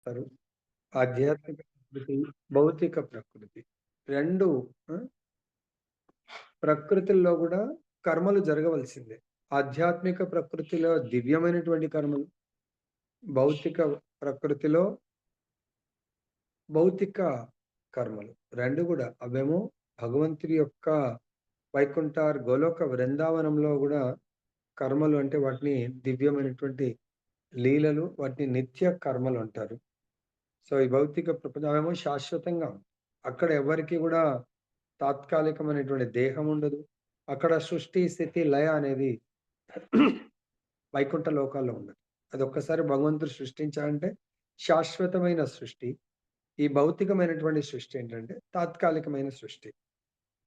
చేస్తారు. ఆధ్యాత్మిక ప్రకృతి, భౌతిక ప్రకృతి. 2 ఆ! ప్రకృతుల్లో గూడా కర్మలు జరగవలసిందే. ఆధ్యాత్మిక ప్రకృతిలో దివ్యమైనటువంటి కర్మలు, భౌతిక ప్రకృతిలో భౌతిక కర్మలు. 2 గూడా అవేమో భగవంతుడి యొక్క వైకుంఠ, గోలోక బృందావనంలో గూడా కర్మలు అంటే వాటిని దివ్యమైనటువంటి లీలలు, వాటిని నిత్య కర్మలు అంటారు. సో, ఈ భౌతిక ప్రపంచం అవేమో శాశ్వతంగా ఉంటాయి. అక్కడ ఎవరికీ గూడా తాత్కాలికమైనటువంటి దేహం ఉండదు. అక్కడ సృష్టి, స్థితి, లయ అనేది వైకుంఠ లోకాల్లో ఉండదు. అదొక్కసారి భగవంతుడు సృష్టించాడంటే శాశ్వతమైన సృష్టి. ఈ భౌతికమైనటువంటి సృష్టి ఏంటంటే తాత్కాలికమైన సృష్టి.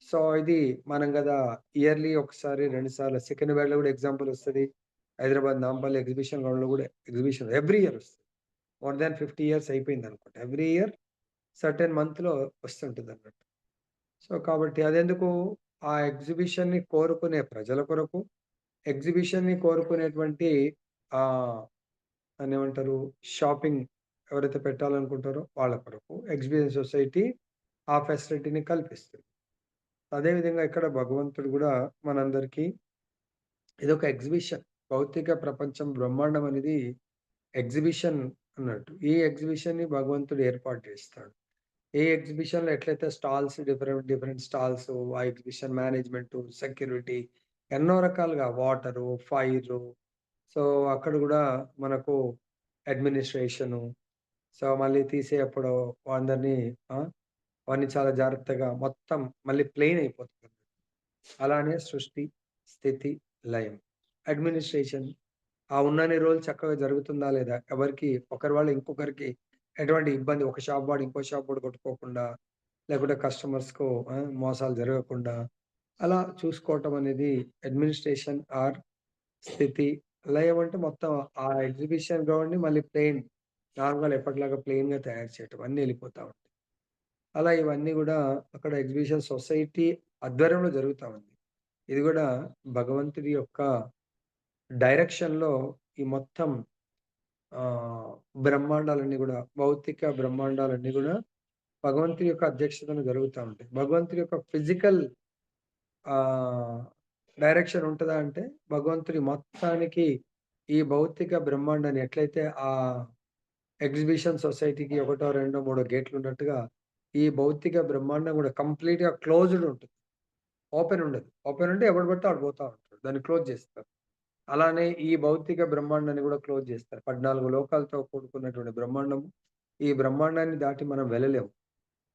సో, ఇది మనం గదా ఇయర్‌లీ ఒకసారి, 2 సార్లు సికింద్రాబాద్‌లో గూడా ఎగ్జాంపుల్ ఒస్తది. హైదరాబాద్ నాంపల్లి ఎగ్జిబిషన్ గ్రౌండ్‌లో గూడా ఎగ్జిబిషన్ ఎవ్రీ ఇయర్ ఒస్తది. మోర్ థాన్ 50 ఇయర్స్ అయిపోయిందనుకుంటా. ఎవ్రీ ఇయర్ సర్టెన్ మంత్‌లో వస్తుంటదన్నట్టు. సో, కాబట్టి అదెందుకు ఆ ఎగ్జిబిషన్‌ని కోరుకునే ప్రజల కొరకు, ఎగ్జిబిషన్‌ని కోరుకునేటువంటి ఆహ్, దాన్నేమంటారు షాపింగ్ ఎవరైతే పెట్టాలనుకుంటారో వాళ్ళ కొరకు ఎగ్జిబిషన్ సొసైటీ ఆ ఫెసిలిటీని కల్పిస్తుంది. అదే విధంగా ఇక్కడ భగవంతుడు గూడా మనందరికీ ఇదొక ఎగ్జిబిషన్. భౌతిక ప్రపంచం బ్రహ్మాండం అనేది ఎగ్జిబిషన్ అన్నట్టు. ఈ ఎగ్జిబిషన్‌ని భగవంతుడు ఏర్పాటు చేస్తాడు. ఏ ఎగ్జిబిషన్‌లో ఎట్లయితే స్టాల్స్ డిఫరెంట్, డిఫరెంట్ స్టాల్స్, ఆ ఎగ్జిబిషన్ మేనేజ్‌మెంటు, సెక్యూరిటీ ఎన్నో రకాలుగా వాటరు, ఫైరు. సో, అక్కడ గూడా మనకు అడ్మినిస్ట్రేషను. సో, మళ్ళీ తీసేటప్పుడు అందరిని ఆ! అవన్నీ చాలా జాగ్రత్తగా మొత్తం మళ్ళీ ప్లెయిన్ అయిపోతుంది. అలానే సృష్టి, స్థితి, లయం. అడ్మినిస్ట్రేషన్ ఆ ఉన్నన్ని రోజులు చక్కగా జరుగుతుందా లేదా? ఎవరికీ ఒకరి వల్ల ఇంకొకరికి ఎటువంటి ఇబ్బంది ఒక షాప్ వాడు ఇంకో షాప్ వాడు కొట్టుకోకుండా, లేకుంటే కస్టమర్స్‌కు మోసాలు జరగకుండా, అలా చూసుకోవటం అనేది అడ్మినిస్ట్రేషన్ ఆర్ స్థితి. లయం అంటే మొత్తం ఆ ఎగ్జిబిషన్ గ్రౌండ్‌ని మళ్ళీ ప్లెయిన్ నార్మల్ ఎప్పటిలాగా ప్లెయిన్‌గా తయారు చేయటం. అన్నీ ఎళ్ళిపోతా ఉంటాయి. అలా ఇవన్నీ గూడా అక్కడ ఎగ్జిబిషన్ సొసైటీ ఆధ్వర్యంలో జరుగుతా ఉంది. ఇది గూడా భగవంతుడి యొక్క డైరెక్షన్‌లో ఈ మొత్తం ఆహ్, బ్రహ్మాండాలన్నీ గూడా భౌతిక బ్రహ్మాండాలన్నీ గూడా భగవంతుడి యొక్క అధ్యక్షతన జరుగుతా ఉంటాయి. భగవంతుడి యొక్క ఫిజికల్ ఆహ్, డైరెక్షన్ ఉంటదా అంటే భగవంతుడి మొత్తానికి ఈ భౌతిక బ్రహ్మాండాన్ని ఎట్లయితే ఎగ్జిబిషన్ సొసైటీకి ఒకటో, రెండో, మూడో గేట్లున్నట్టుగా ఈ భౌతిక బ్రహ్మాండం గూడా కంప్లీట్‌గా క్లోజ్డ్ ఉంటుంది. ఓపెన్ ఉండదు. ఓపెన్ ఉంటే ఎవడు పడితే ఆడు పోతా ఉంటాడు. దాన్ని క్లోజ్ జేస్తారు. అలానే ఈ భౌతిక బ్రహ్మాండాన్ని గూడా క్లోజ్ జేస్తారు. 14 లోకాలతో కూడుకున్నటువంటి బ్రహ్మాండం. ఈ బ్రహ్మాండాన్ని దాటి మనం వెళ్ళలేము.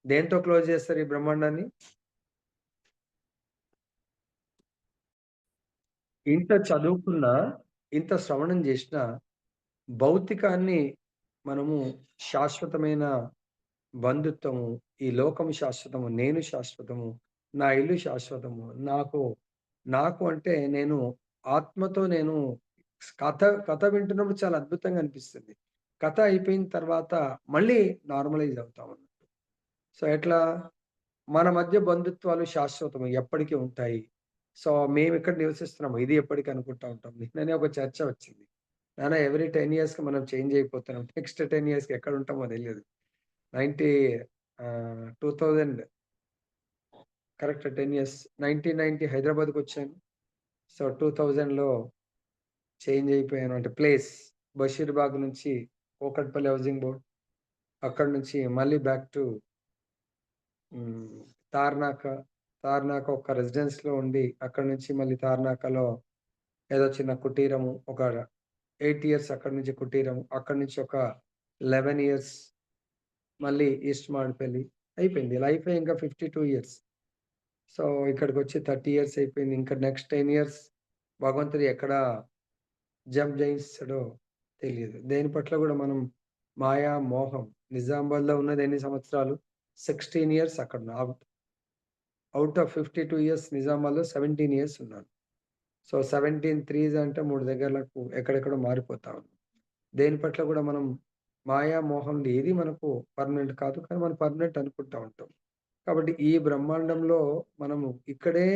దేనితో క్లోజ్ జేస్తారు ఈ బ్రహ్మాండాన్ని? ఇంత చదువుకున్నా, ఇంత శ్రవణం జేసినా భౌతికాన్ని మనము శాశ్వతమైన బంధుత్వము, ఈ లోకం శాశ్వతము, నేను శాశ్వతము, నా ఇల్లు శాశ్వతము. నాకు అంటే నేను ఆత్మతో నేను కథ కథ వింటున్నప్పుడు చాలా అద్భుతంగా అనిపిస్తుంది. కథ అయిపోయిన తర్వాత మళ్ళీ నార్మలైజ్ అవుతామన్నట్టు. సో, ఎట్లా? మన మధ్య బంధుత్వాలు శాశ్వతము. ఎప్పటికి ఉంటాయి. సో, మేమిక్కడ నివసిస్తున్నాము. ఇది ఎప్పటికి అనుకుంటా ఉంటాం. నిన్ననే ఒక చర్చ వచ్చింది. నాన్న ఎవ్రీ 10 ఇయర్స్‌కి మనం చేంజ్ అయిపోతున్నాం. నెక్స్ట్ 10 ఇయర్స్‌కి ఎక్కడ ఉంటామో తెలీదు. 90 2000 కరెక్ట్ 10 ఇయర్స్ 1990 హైదరాబాద్‌కొచ్చాను. సో, 2000లో చేంజ్ అయిపోయాను. అంటే ప్లేస్ బషీర్బాగ్ నుంచి కూకట్పల్లి హౌసింగ్ బోర్డ్. అక్కడి నుంచి మళ్ళీ బ్యాక్ టు హ్మ్. తార్నాక. తార్నాక ఒక రెసిడెన్స్‌లో ఉండి, అక్కడి నుంచి మళ్ళీ తార్నాకలో ఏదో చిన్న కుటీరము. ఒక 8 ఇయర్స్ అక్కడి నుంచి కుటీరం. అక్కడి నుంచి ఒక 11 ఇయర్స్ మళ్ళీ ఈస్ట్ మారేడుపల్లి. అయిపోయింది. లైఫే ఇంకా 52 ఇయర్స్. సో, ఇక్కడికొచ్చి 30 ఇయర్స్ అయిపోయింది. ఇంకా నెక్స్ట్ 10 ఇయర్స్ భగవంతుడు ఎక్కడ జంప్ చేయిస్తాడో తెలీదు. దేని పట్ల గూడా మనం మాయా, మోహం నిజామాబాద్‌లో ఉన్నది ఎన్ని సంవత్సరాలు? 16 ఇయర్స్ అక్కడున్నా. ఔట్ ఆఫ్ 52 ఇయర్స్ నిజామాబాద్‌లో 17 ఇయర్స్ ఉన్నాను. సో, 17 త్రీస్ అంటే 3 దగ్గరలకు ఎక్కడెక్కడో మారిపోతా ఉన్నాం. దేని పట్ల గూడా మనం మాయా, మోహంది ఏది మనకు పర్మనెంట్ కాదు. కానీ మనం పర్మనెంట్ అనుకుంటా ఉంటాం. కాబట్టి ఈ బ్రహ్మాండంలో మనము ఇక్కడే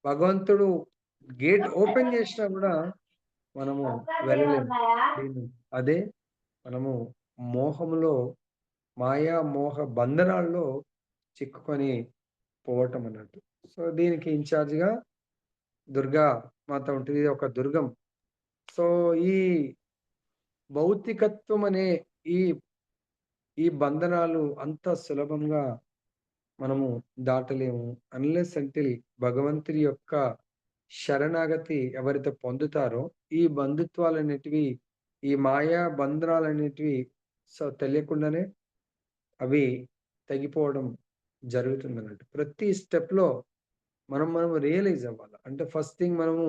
భగవంతుడు గేట్ ఓపెన్ జేసినా గూడా మనము వెళ్ళలేము. దీన్ని అదే మనము మోహంలో మాయా మోహ బంధనాల్లో చిక్కుకొని పోవటం అన్నట్టు. సో, దీనికి ఇన్‌చార్జ్‌గా దుర్గా మాత ఉంటది. ఇది ఒక దుర్గం. సో, ఈ భౌతికత్వం అనే ఈ, ఈ బంధనాలు అంత సులభంగా మనము దాటలేము. అన్‌లెస్ అంటిల్ భగవంతుడి యొక్క శరణాగతి ఎవరైతే పొందుతారో, ఈ బంధుత్వాలనేటివి, ఈ మాయా బంధనాలనేటివి తెలియకుండానే అవి తెగిపోవడం జరుగుతుందన్నట్టు. ప్రతి స్టెప్‌లో మనం రియలైజ్ అవ్వాల. అంటే ఫస్ట్ థింగ్ మనము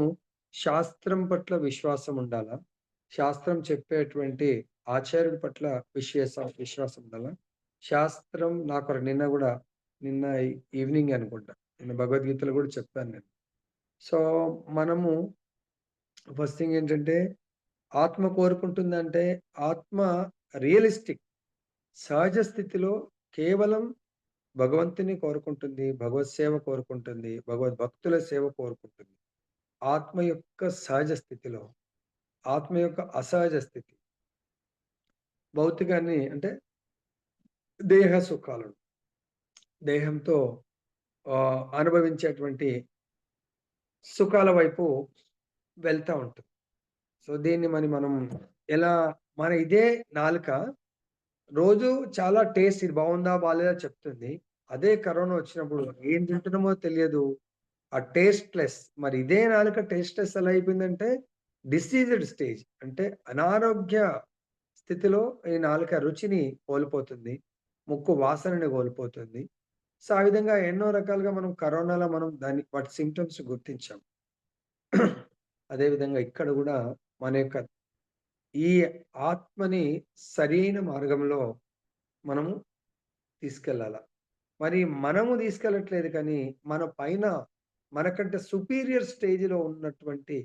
శాస్త్రం పట్ల విశ్వాసం ఉండాలా. శాస్త్రం చెప్పేటువంటి ఆచార్యుడి పట్ల విశ్వాసం ఉండాలా. శాస్త్రం నిన్న గూడా నిన్న ఈవినింగ్ అనుకుంటా. నిన్న భగవద్గీతలో గూడా చెప్పాను నేను. సో, మనము ఫస్ట్ థింగ్ ఏంటంటే ఆత్మ కోరుకుంటుందంటే ఆత్మ రియలిస్టిక్ సహజ స్థితిలో కేవలం భగవంతుని కోరుకుంటుంది. భగవత్ సేవ కోరుకుంటుంది. భగవద్భక్తుల సేవ కోరుకుంటుంది. ఆత్మ యొక్క సహజ స్థితిలో, ఆత్మ యొక్క అసహజ స్థితి. భౌతికాన్ని అంటే దేహ సుఖాలను, దేహంతో అనుభవించేటువంటి సుఖాల వైపు వెళ్తా ఉంటుంది. సో, దీన్ని మనం ఎలా ఇదే నాలుక రోజు చాలా టేస్ట్ ఇది బావుందా? బాలేదా? చెప్తుంది. అదే కరోనా వచ్చినప్పుడు ఏం తింటున్నామో తెలియదు. ఆ టేస్ట్‌లెస్ మరి ఇదే నాలుక టేస్ట్‌లెస్ ఎలా అయిపోయిందంటే డిసీజ్డ్ స్టేజ్. అంటే అనారోగ్య స్థితిలో ఈ నాలుక రుచిని కోల్పోతుంది. ముక్కు వాసనని కోల్పోతుంది. సో, ఆ విధంగా ఎన్నో రకాలుగా మనం కరోనాలో వాటి సింప్టమ్స్ గుర్తించాం. అదే విధంగా ఇక్కడ గూడా మన యొక్క ఈ ఆత్మని సరైన మార్గంలో మనము తీసుకెళ్ళాల. మరి మనము తీసుకెళ్ళట్లేదు కానీ, మన పైన మనకంటే సుపీరియర్ స్టేజ్‌లో ఉన్నటువంటి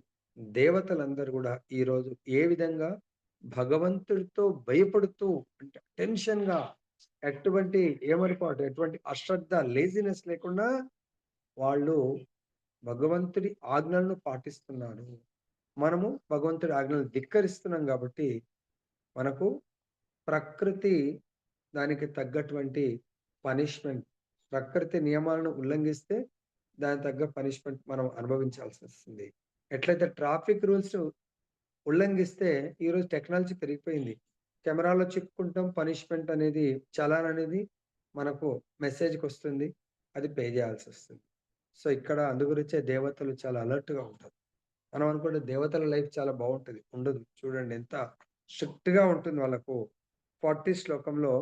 దేవతలందరూ గూడా ఈరోజు ఏ విధంగా భగవంతుడితో భయపడుతూ అంటే టెన్షన్‌గా ఎటువంటి ఏమరిపాటు, ఎటువంటి అశ్రద్ధ, లేజినెస్ లేకుండా వాళ్ళు భగవంతుడి ఆజ్ఞలను పాటిస్తున్నారు. మనము భగవంతుడి ఆజ్ఞలను ధిక్కరిస్తున్నాం గాబట్టి, మనకు ప్రకృతి దానికి తగ్గటువంటి పనిష్మెంట్ ప్రకృతి నియమాలను ఉల్లంఘిస్తే దానికి తగ్గ పనిష్మెంట్ మనం అనుభవించాల్సొస్తుంది. ఎట్లయితే ట్రాఫిక్ రూల్స్ ఉల్లంఘిస్తే ఈరోజు టెక్నాలజీ పెరిగిపోయింది. కెమెరాలో చిక్కుకుంటాం పనిష్మెంట్ అనేది చలాన్ అనేది మనకు మెసేజ్‌కొస్తుంది. అది పే జేయాల్సొస్తుంది. సో, ఇక్కడ అందుగురించే దేవతలు చాలా అలర్ట్‌గా ఉంటారు. మనం అనుకుంటే దేవతల లైఫ్ చాలా బావుంటది. ఉండదు. చూడండి ఎంత స్ట్రిక్ట్‌గా ఉంటుంది వాళ్ళకు. 40 శ్లోకంలో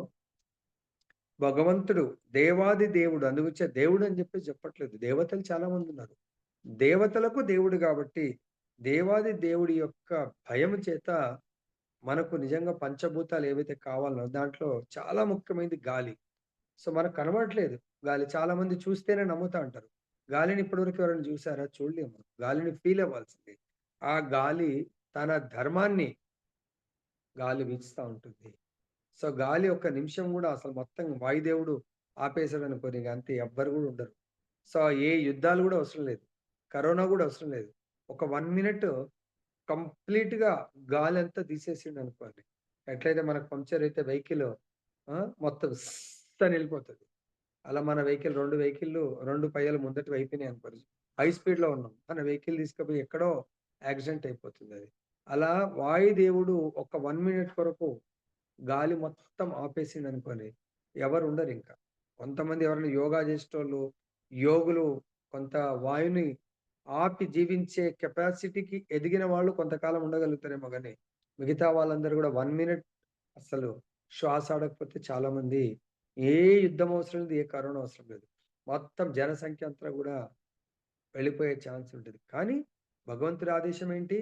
భగవంతుడు దేవాది దేవుడు. అందుగురించే దేవుడు అని చెప్పేసి చెప్పట్లేదు. దేవతలు చాలా మందున్నారు. దేవతలకు దేవుడు గాబట్టి, దేవాది దేవుడి యొక్క భయము చేత మనకు నిజంగా పంచభూతాలు ఏవైతే కావాలనో దాంట్లో చాలా ముఖ్యమైనది గాలి. సో, మనకు కనబడట్లేదు గాలి. చాలా మంది చూస్తేనే నమ్ముతా అంటారు. గాలిని ఇప్పటివరకు ఎవరైనా చూసారా? చూడలేము. గాలిని ఫీల్ అవ్వాల్సిందే. ఆ గాలి తన ధర్మాన్ని గాలి వీచుతా ఉంటుంది. సో, గాలి ఒక్క నిమిషం గూడా అసలు మొత్తం వాయుదేవుడు ఆపేసాడనుకోని ఇగ అంతే ఎవ్వరు గూడా ఉండరు. సో, ఏ యుద్ధాలు గూడా అవసరం లేదు. కరోనా గూడా అవసరం లేదు. ఒక 1 మినిట్ కంప్లీట్‌గా గాలంతా తీసేసిండనుకోండి. ఎట్లయితే మనకు పంక్చర్ అయితే వెహికల్ మొత్తం అని ఎళ్ళిపోతది. అలా మన వెహికల్ 2 వెహికల్లు 2 పయ్యాలు ముందటివి అయిపోయినాయనుకోండి. హై స్పీడ్‌లో ఉన్నాం. మన వెహికల్ తీసుకపోయి ఎక్కడో యాక్సిడెంట్ అయిపోతుందది. అలా వాయుదేవుడు ఒక 1 మినిట్ కొరకు గాలి మొత్తం ఆపేసిండనుకోండి, ఎవరుండరింక. కొంతమంది ఎవరైనా యోగా జేసేటోళ్ళు, యోగులు కొంత వాయుని ఆపి జీవించే కెపాసిటీకి ఎదిగిన వాళ్ళు కొంతకాలం ఉండగలుగుతారేమో గానీ, మిగతా వాళ్ళందరూ గూడా 1 మినిట్ అస్సలు శ్వాస ఆడకపోతే చాలామంది ఏ యుద్ధం అవసరం లేదు, ఏ కరోనా అవసరం లేదు. మొత్తం జనసంఖ్య అంతా గూడా వెళ్ళిపోయే ఛాన్స్ ఉంటది. కానీ భగవంతుడి ఆదేశం ఏంటి?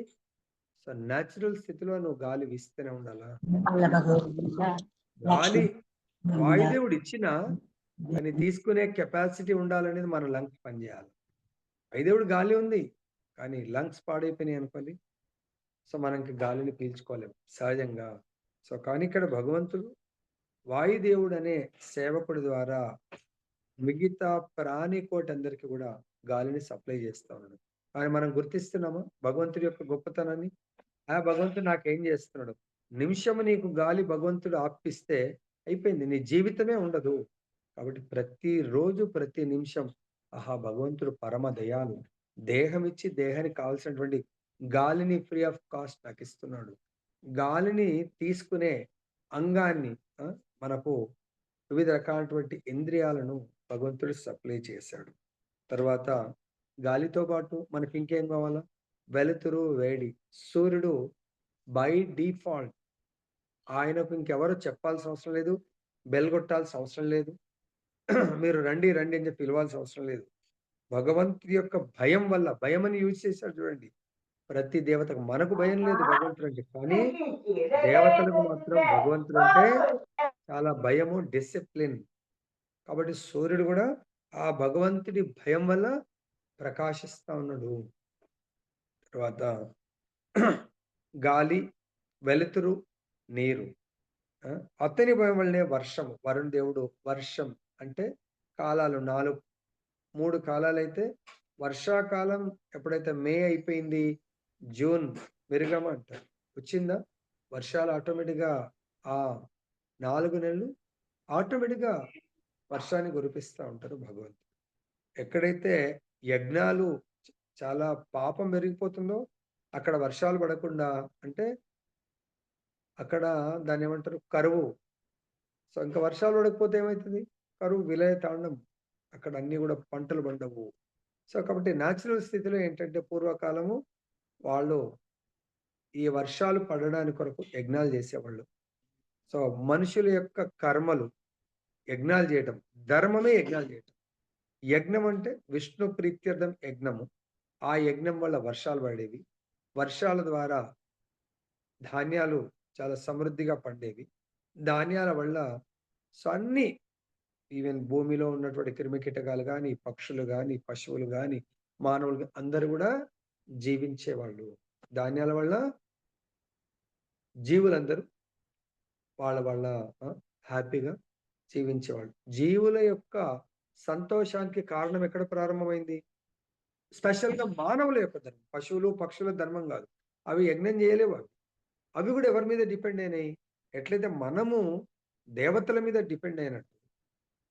సో, నేచురల్ స్థితిలో నువ్వు గాలి వీస్తూనే ఉండాలా. బాల భగవద్గీత లక్ష్మి గాలి గోవింద వాయుదేవుడిచ్చినా, దాన్ని తీసుకునే కెపాసిటీ ఉండాలనేది మన లంగ్స్ పనిజేయాలి. వాయుదేవుడు గాలి ఉంది. కానీ లంగ్స్ పాడైపోయినాయనుకోండి, సో, మనకి గాలిని పీల్చుకోలేం సహజంగా. సో, కానీ ఇక్కడ భగవంతుడు వాయుదేవుడనే సేవకుడి ద్వారా మిగతా ప్రాణికోటందరికి గూడా గాలిని సప్లై జేస్తా ఉన్నాడు. కానీ మనం గుర్తిస్తున్నామా భగవంతుడి యొక్క గొప్పతనాన్ని? భగవంతుడు నాకేం జేస్తున్నాడు? నిమిషము నీకు గాలి భగవంతుడు ఆప్పిస్తే అయిపోయింది. నీ జీవితమే ఉండదు. కాబట్టి ప్రతిరోజు, ప్రతి నిమిషం ఆహా! భగవంతుడు పరమ దయాళు. దేహమిచ్చి దేహానికి కావాల్సినటువంటి గాలిని ఫ్రీ ఆఫ్ కాస్ట్ నాకిస్తున్నాడు. గాలిని తీసుకునే అంగాన్ని ఆ! మనకు వివిధ రకాలైనటువంటి ఇంద్రియాలను భగవంతుడు సప్లై చేశాడు. తర్వాత గాలితో పాటు మనకింకేం కావాలా? వెలుతురు, వేడి. సూర్యుడు బై డిఫాల్ట్ ఆయనకు ఇంకెవరు చెప్పాల్సిన అవసరం లేదు. బెల్ కొట్టాల్సిన అవసరం లేదు. మీరు రండి, రండి అని చెప్పి పిలవాల్సిన అవసరం లేదు. భగవంతుడి యొక్క భయం వల్ల భయమని యూజ్ చేశాడు చూడండి. ప్రతి దేవతకు మనకు భయం లేదు భగవంతుడంటే. కానీ దేవతలకు మాత్రం భగవంతుడంటే చాలా భయము, డిసిప్లిన్. కాబట్టి సూర్యుడు గూడా ఆ భగవంతుడి భయం వల్ల ప్రకాశిస్తా ఉన్నాడు. తర్వాత గాలి, వెలుతురు, నీరు. ఆ! అతని భయం వల్లనే వర్షము. వరుణ్ దేవుడు వర్షం అంటే కాలాలు 3 కాలాలైతే వర్షాకాలం ఎప్పుడైతే మే అయిపోయింది, జూన్ మిరుగమ అంటారు. వచ్చిందా? వర్షాలు ఆటోమేటిక్‌గా ఆ 4 నెలలు ఆటోమేటిక్‌గా వర్షాన్ని కురిపిస్తా ఉంటారు భగవంతుడు. ఎక్కడైతే యజ్ఞాలు చాలా పాపం పెరిగిపోతుందో అక్కడ వర్షాలు పడకుండా అంటే అక్కడ దాన్నేమంటారు కరువు. సో, ఇంక వర్షాలు పడకపోతే ఏమైతది? కరువు, విలయ తాండం. అక్కడ అన్నీ గూడా పంటలు పండవు. సో, కాబట్టి నేచురల్ స్థితిలో ఏంటంటే పూర్వకాలము వాళ్ళు ఈ వర్షాలు పడడానికి కొరకు యజ్ఞాలు చేసేవాళ్ళు. సో, మనుషుల యొక్క కర్మలు యజ్ఞాలు చేయటం. ధర్మమే యజ్ఞాలు చేయటం. యజ్ఞం అంటే విష్ణు ప్రీత్యర్థం యజ్ఞము. ఆ యజ్ఞం వల్ల వర్షాలు పడేవి. వర్షాల ద్వారా ధాన్యాలు చాలా సమృద్ధిగా పండేవి. ధాన్యాల వల్ల సో, అన్నీ ఈవెన్ భూమిలో ఉన్నటువంటి క్రిమికీటకాలు గాని, పక్షులు గాని, పశువులు గాని, మానవులు అందరూ గూడా జీవించేవాళ్ళు. ధాన్యాల వల్ల జీవులందరూ వాళ్ళ వాళ్ళ ఆ! హ్యాపీగా జీవించేవాళ్ళు. జీవుల యొక్క సంతోషానికి కారణం ఎక్కడ ప్రారంభమైంది? స్పెషల్‌గా మానవుల యొక్క ధర్మం. పశువులు, పక్షుల ధర్మం గాదు. అవి యజ్ఞం చేయలేవు అవి. అవి గూడా ఎవరి మీద డిపెండ్ అయినాయి? ఎట్లయితే మనము దేవతల మీద డిపెండ్ అయినట్టు.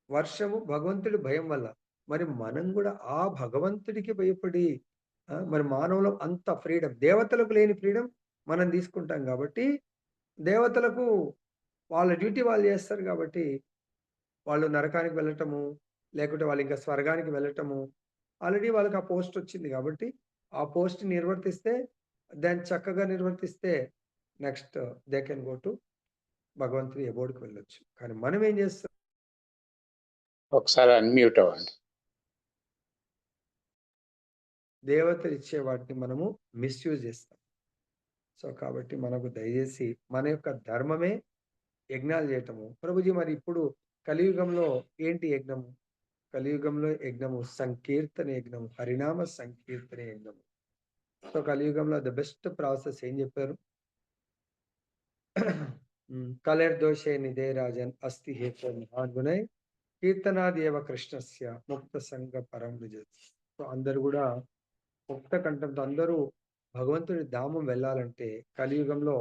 వర్షము భగవంతుడి భయం వల్ల. మరి మనం గూడా ఆ భగవంతుడికి భయపడి మరి మానవులం అంత ఫ్రీడమ్ దేవతలకు లేని ఫ్రీడమ్ మనం తీసుకుంటాం గాబట్టి, దేవతలకు వాళ్ళ డ్యూటీ వాళ్ళు జేస్తారు గాబట్టి, వాళ్ళు నరకానికి వెళ్ళటము, లేకుంటే వాళ్ళింకా స్వర్గానికి వెళ్ళటము, ఆల్రెడీ వాళ్ళకి ఆ పోస్టొచ్చింది గాబట్టి, ఆ పోస్ట్ నిర్వర్తిస్తే దాన్ని చక్కగా నిర్వర్తిస్తే next they can go to భగవంతుడి అబోర్డ్‌కి వెళ్ళొచ్చు. కానీ మనం ఏం జేస్తాం? ఒకసారి అన్‌మ్యూట్ అవ్వండి. దేవతలిచ్చే వాటిని మనము మిస్‌యూజ్ జేస్తాం. సో, కాబట్టి మనకు దయచేసి మన యొక్క ధర్మమే యజ్ఞాలు జేయటము. ప్రభుజీ మరి ఇప్పుడు కలియుగంలో ఏంటి యజ్ఞము? కలియుగంలో యజ్ఞము సంకీర్తన యజ్ఞము, హరినామ సంకీర్తన యజ్ఞము. సో, కలియుగంలో ద బెస్ట్ ప్రాసెస్ ఏం జెప్పారు? కలర్దోషే నిదే రాజన్ అస్తి హేతో మహాగుణై కీర్తనాదేవ కృష్ణస్య ముక్త సంగ పరం విజత్. సో, అందరూ గూడా ముక్త కంఠంతో అందరూ భగవంతుడి ధామం వెళ్ళాలంటే కలియుగంలో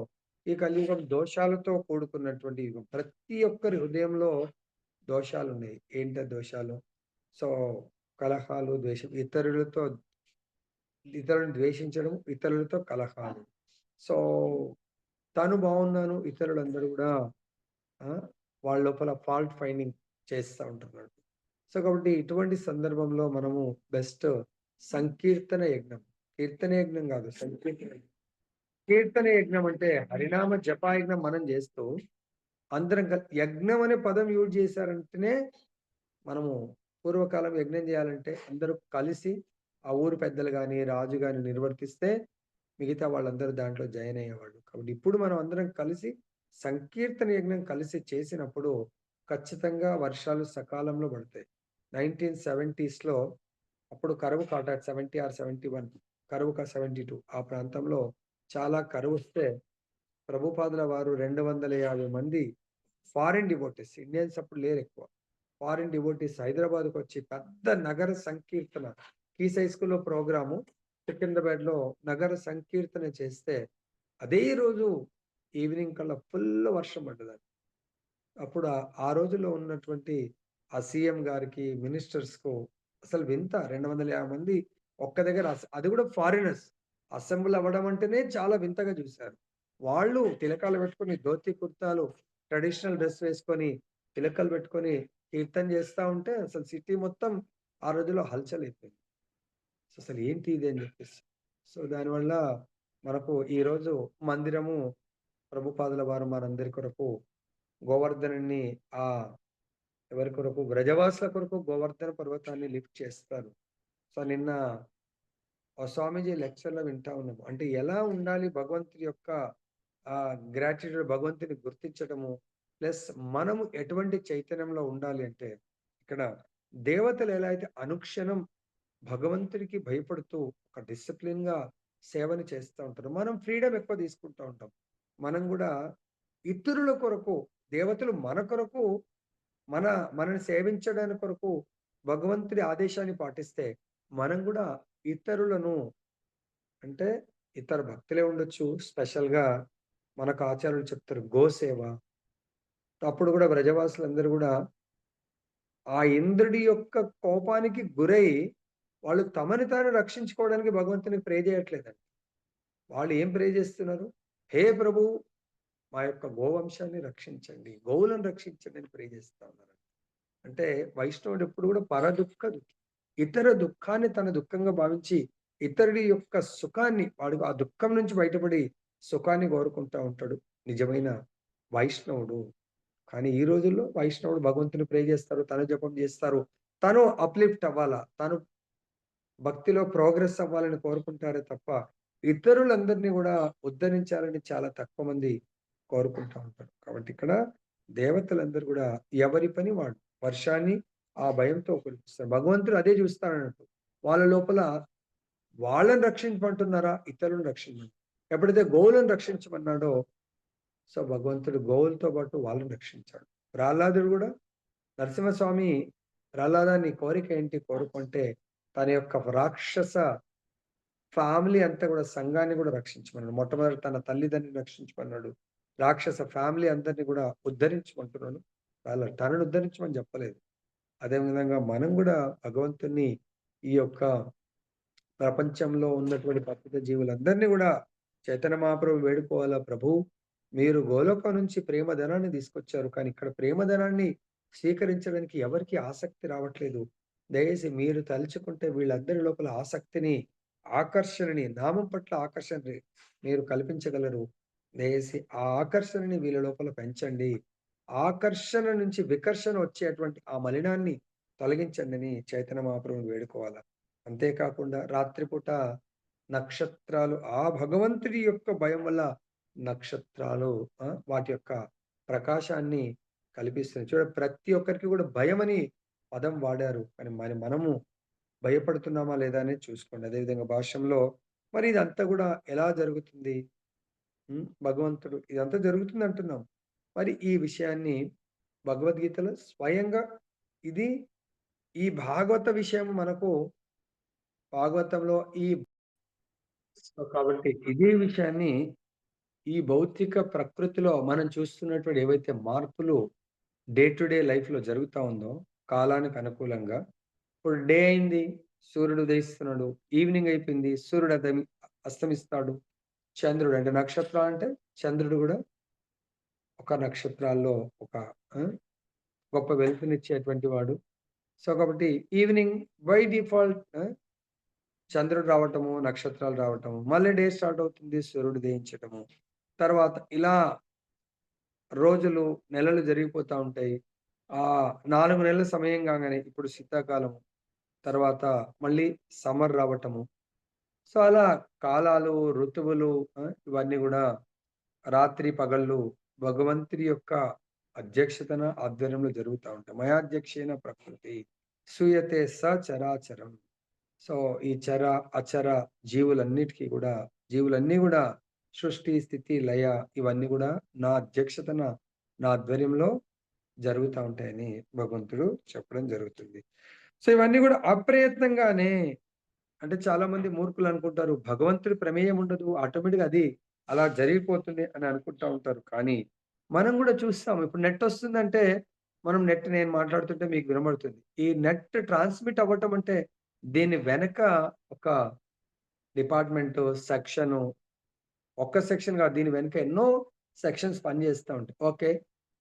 ఈ కలియుగం దోషాలతో కూడుకున్నటువంటి యుగం. ప్రతి ఒక్కరి హృదయంలో దోషాలున్నాయి. ఏంటి ఆ దోషాలు? సో, కలహాలు, ద్వేషం, ఇతరులను ద్వేషించడం, ఇతరులతో కలహాలు. సో, తాను బాగున్నాను, ఇతరులందరూ గూడా ఆ! వాళ్ళ లోపల ఫాల్ట్ ఫైండింగ్ చేస్తా ఉంటున్నాడు. సో, కాబట్టి ఇటువంటి సందర్భంలో మనము బెస్ట్ సంకీర్తన యజ్ఞం. కీర్తన యజ్ఞం గాదు. సంకీర్తన యజ్ఞం. కీర్తన యజ్ఞం అంటే హరినామ జపయజ్ఞం మనం జేస్తూ అందరం యజ్ఞం అనే పదం యూజ్ చేశారంటేనే మనము పూర్వకాలం యజ్ఞం జేయాలంటే అందరూ కలిసి ఆ ఊరు పెద్దలు గాని, రాజు గాని నిర్వర్తిస్తే మిగతా వాళ్ళందరూ దాంట్లో జాయిన్ అయ్యేవాళ్ళు. కాబట్టి ఇప్పుడు మనం అందరం కలిసి సంకీర్తన యజ్ఞం కలిసి చేసినప్పుడు ఖచ్చితంగా వర్షాలు సకాలంలో పడతాయి. 1970స్‌లో అప్పుడు కరువు కాటాడు 70 ఆర్ 71 72 ఆ ప్రాంతంలో చాలా కరువొస్తే ప్రభుపాదుల వారు 250 మంది ఫారిన్ డివోటీస్ ఇండియన్స్ అప్పుడు లేరెక్కువ. ఫారిన్ డివోటీస్ హైదరాబాద్‌కొచ్చి పెద్ద నగర సంకీర్తన కీస్ హై స్కూల్‌లో ప్రోగ్రాము సికింద్రాబాద్‌లో నగర సంకీర్తన చేస్తే అదే రోజు ఈవినింగ్ కల్లా ఫుల్ వర్షం పడ్డదండి. అప్పుడు ఆ రోజుల్లో ఉన్నటువంటి ఆ సీఎం గారికి, మినిస్టర్స్‌కు అసలు వింత 250 మంది ఒక్క దగ్గర అది కూడా ఫారినర్స్ అసెంబుల్ అవ్వడం అంటేనే చాలా వింతగా చూసారు. వాళ్ళు తిలకాలు పెట్టుకొని, ధోతి కుర్తాలు, ట్రెడిషనల్ డ్రెస్ వేసుకొని, తిలకలు పెట్టుకొని కీర్తన చేస్తా ఉంటే అసలు సిటీ మొత్తం ఆ రోజుల్లో హల్చల్ అయిపోయింది. అసలు ఏంటి ఇది అని చెప్పేసి. సో, దానివల్ల మనకు ఈరోజు మందిరము ప్రభుపాదుల వారు మనందరి కొరకు గోవర్ధనుడిని ఎవరి కొరకు బ్రజవాసుల కొరకు గోవర్ధన పర్వతాన్ని లిఫ్ట్ చేస్తారు. సో, నిన్న స్వామీజీ లెక్చర్‌లో వింటా ఉన్నాము. అంటే ఎలా ఉండాలి భగవంతుడి యొక్క గ్రాటిట్యూడ్ భగవంతుని గుర్తించడము. ప్లస్ మనము ఎటువంటి చైతన్యంలో ఉండాలి అంటే, ఇక్కడ దేవతలు ఎలా అయితే అనుక్షణం భగవంతుడికి భయపడుతూ ఒక డిసిప్లిన్‌గా సేవని చేస్తా ఉంటారు. మనం ఫ్రీడమ్ ఎక్కువ తీసుకుంటా ఉంటాం. మనం గూడా ఇతరుల కొరకు దేవతలు మన కొరకు మన మనల్ని సేవించడానికి కొరకు భగవంతుడి ఆదేశాన్ని పాటిస్తే, మనం గూడా ఇతరులను అంటే ఇతర భక్తులే ఉండొచ్చు. స్పెషల్‌గా మనకు ఆచార్యులు చెప్తారు గోసేవ. అప్పుడు గూడా బ్రజవాసులందరూ గూడా ఆ ఇంద్రుడి యొక్క కోపానికి గురై వాళ్ళు తమని తాను రక్షించుకోవడానికి భగవంతునికి ప్రే చేయట్లేదండి. వాళ్ళు ఏం ప్రే చేస్తున్నారు? హే ప్రభు మా యొక్క గోవంశాన్ని రక్షించండి. గోవులను రక్షించండి అని ప్రే చేస్తా ఉన్నారు. అంటే వైష్ణవుడు ఎప్పుడు కూడా పరదుఃఖ దుఃఖి. ఇతర దుఃఖాన్ని తన దుఃఖంగా భావించి, ఇతరుడి యొక్క సుఖాన్ని వాడు ఆ దుఃఖం నుంచి బయటపడి సుఖాన్ని కోరుకుంటా ఉంటాడు నిజమైన వైష్ణవుడు. కానీ ఈ రోజుల్లో వైష్ణవుడు భగవంతుని ప్రే చేస్తారు, తను జపం చేస్తారు. తను అప్‌లిఫ్ట్ అవ్వాలా, తను భక్తిలో ప్రోగ్రెస్ అవ్వాలని కోరుకుంటారే తప్ప, ఇతరులందరినీ గూడా ఉద్ధరించాలని చాలా తక్కువ మంది కోరుకుంటా ఉంటారు. కాబట్టి ఇక్కడ దేవతలందరూ గూడా ఎవరి పని వాడు. వర్షాన్ని ఆ భయంతో కురిపిస్తారు. భగవంతుడు అదే చూస్తాడన్నట్టు. వాళ్ళ లోపల వాళ్ళని రక్షించమంటున్నారా? ఇతరులను రక్షించమని. ఎప్పుడైతే గోవులను రక్షించమన్నాడో, సో, భగవంతుడు గోవులతో పాటు వాళ్ళని రక్షించాడు. ప్రహ్లాదుడు గూడా నరసింహస్వామి ప్రహ్లాదా నీ కోరిక ఏంటి? కోరుకుంటే తన యొక్క రాక్షస ఫ్యామిలీ అంతా కూడా సంఘాన్ని కూడా రక్షించమన్నాడు. మొట్టమొదట తన తల్లిదండ్రిని రక్షించమన్నాడు. రాక్షస ఫ్యామిలీ అందరిని కూడా ఉద్ధరించమంటున్నాడు. తనను ఉద్ధరించమని చెప్పలేదు. అదే విధంగా మనం కూడా భగవంతుని ఈ యొక్క ప్రపంచంలో ఉన్నటువంటి ప్రకృత జీవులందరినీ కూడా చైతన్య మహాప్రభు వేడుకోవాలా ప్రభు మీరు గోలోకం నుంచి ప్రేమధనాన్ని తీసుకొచ్చారు. కానీ ఇక్కడ ప్రేమధనాన్ని స్వీకరించడానికి ఎవరికీ ఆసక్తి రావట్లేదు. దయచేసి మీరు తలుచుకుంటే వీళ్ళందరి లోపల ఆసక్తిని, ఆకర్షణని, నామం పట్ల ఆకర్షణని మీరు కల్పించగలరు. దయచేసి ఆ ఆకర్షణని వీళ్ళ లోపల పెంచండి. ఆకర్షణ నుంచి వికర్షణ వచ్చేటువంటి ఆ మలినాన్ని తొలగించండి అని చైతన్య మహాప్రభుని వేడుకోవాలా. అంతేకాకుండా రాత్రిపూట నక్షత్రాలు ఆ భగవంతుడి యొక్క భయం వల్ల నక్షత్రాలు వాటి యొక్క ప్రకాశాన్ని కల్పిస్తుంది. చూడండి ప్రతి ఒక్కరికి కూడా భయమని పదం వాడారు. కానీ మనము భయపడుతున్నామా లేదా అనేది చూసుకోండి. అదేవిధంగా భాష్యంలో మరి ఇదంతా కూడా ఎలా జరుగుతుంది? భగవంతుడు ఇదంతా జరుగుతుంది అంటున్నాం. మరి ఈ విషయాన్ని భగవద్గీతలో స్వయంగా ఇది ఈ భాగవత విషయం మనకు భాగవతంలో కాబట్టి ఇదే విషయాన్ని ఈ భౌతిక ప్రకృతిలో మనం చూస్తున్నటువంటి ఏవైతే మార్పులు డే టు డే లైఫ్‌లో జరుగుతా ఉందో కాలానికి అనుకూలంగా. ఇప్పుడు డే అయింది, సూర్యుడు ఉదయిస్తున్నాడు. ఈవినింగ్ అయిపోయింది, సూర్యుడు అస్తమిస్తాడు. చంద్రుడు అంటే నక్షత్రాలంటే చంద్రుడు గూడా ఒక నక్షత్రాల్లో ఒక ఆ! గొప్ప వెలుతునిచ్చేటువంటి వాడు. సో, కాబట్టి ఈవినింగ్ బై డిఫాల్ట్ చంద్రుడు రావటము, నక్షత్రాలు రావటము, మళ్ళీ డే స్టార్ట్ అవుతుంది. సూర్యుడు ఉదయించటము. తర్వాత ఇలా రోజులు, నెలలు జరిగిపోతా ఉంటాయి. 4 నెలల సమయం కాగానే ఇప్పుడు శీతాకాలం, తర్వాత మళ్ళీ సమ్మర్ రావటము. సో, అలా కాలాలు, ఋతువులు ఇవన్నీ గూడా రాత్రి, పగళ్ళు భగవంతుడి యొక్క అధ్యక్షతన, ఆధ్వర్యంలో జరుగుతా ఉంటాయి. మయాధ్యక్షేణ ప్రకృతి సూయతే సచరాచరం. సో, ఈ చర, అచర జీవులన్నీ గూడా సృష్టి, స్థితి, లయ ఇవన్నీ గూడా నా అధ్యక్షతన, నా ఆధ్వర్యంలో జరుగుతా ఉంటాయని భగవంతుడు చెప్పడం జరుగుతుంది. సో, ఇవన్నీ గూడా అప్రయత్నంగానే అంటే చాలామంది మూర్ఖులు అనుకుంటారు భగవంతుడి ప్రమేయం ఉండదు. ఆటోమేటిక్‌గా అది అలా జరిగిపోతుంది అని అనుకుంటా ఉంటారు. కానీ మనం గూడా చూస్తాం. ఇప్పుడు నెట్ ఒస్తుందంటే మనం నెట్ నేను మాట్లాడుతుంటే మీకు వినబడుతుంది. ఈ నెట్ ట్రాన్స్‌మిట్ అవ్వటం అంటే దీని వెనక ఒక డిపార్ట్‌మెంటు, సెక్షను, ఒక్క సెక్షన్ గాదు. దీని వెనక ఎన్నో సెక్షన్స్ పనిజేస్తా ఉంటాయి. ఓకే.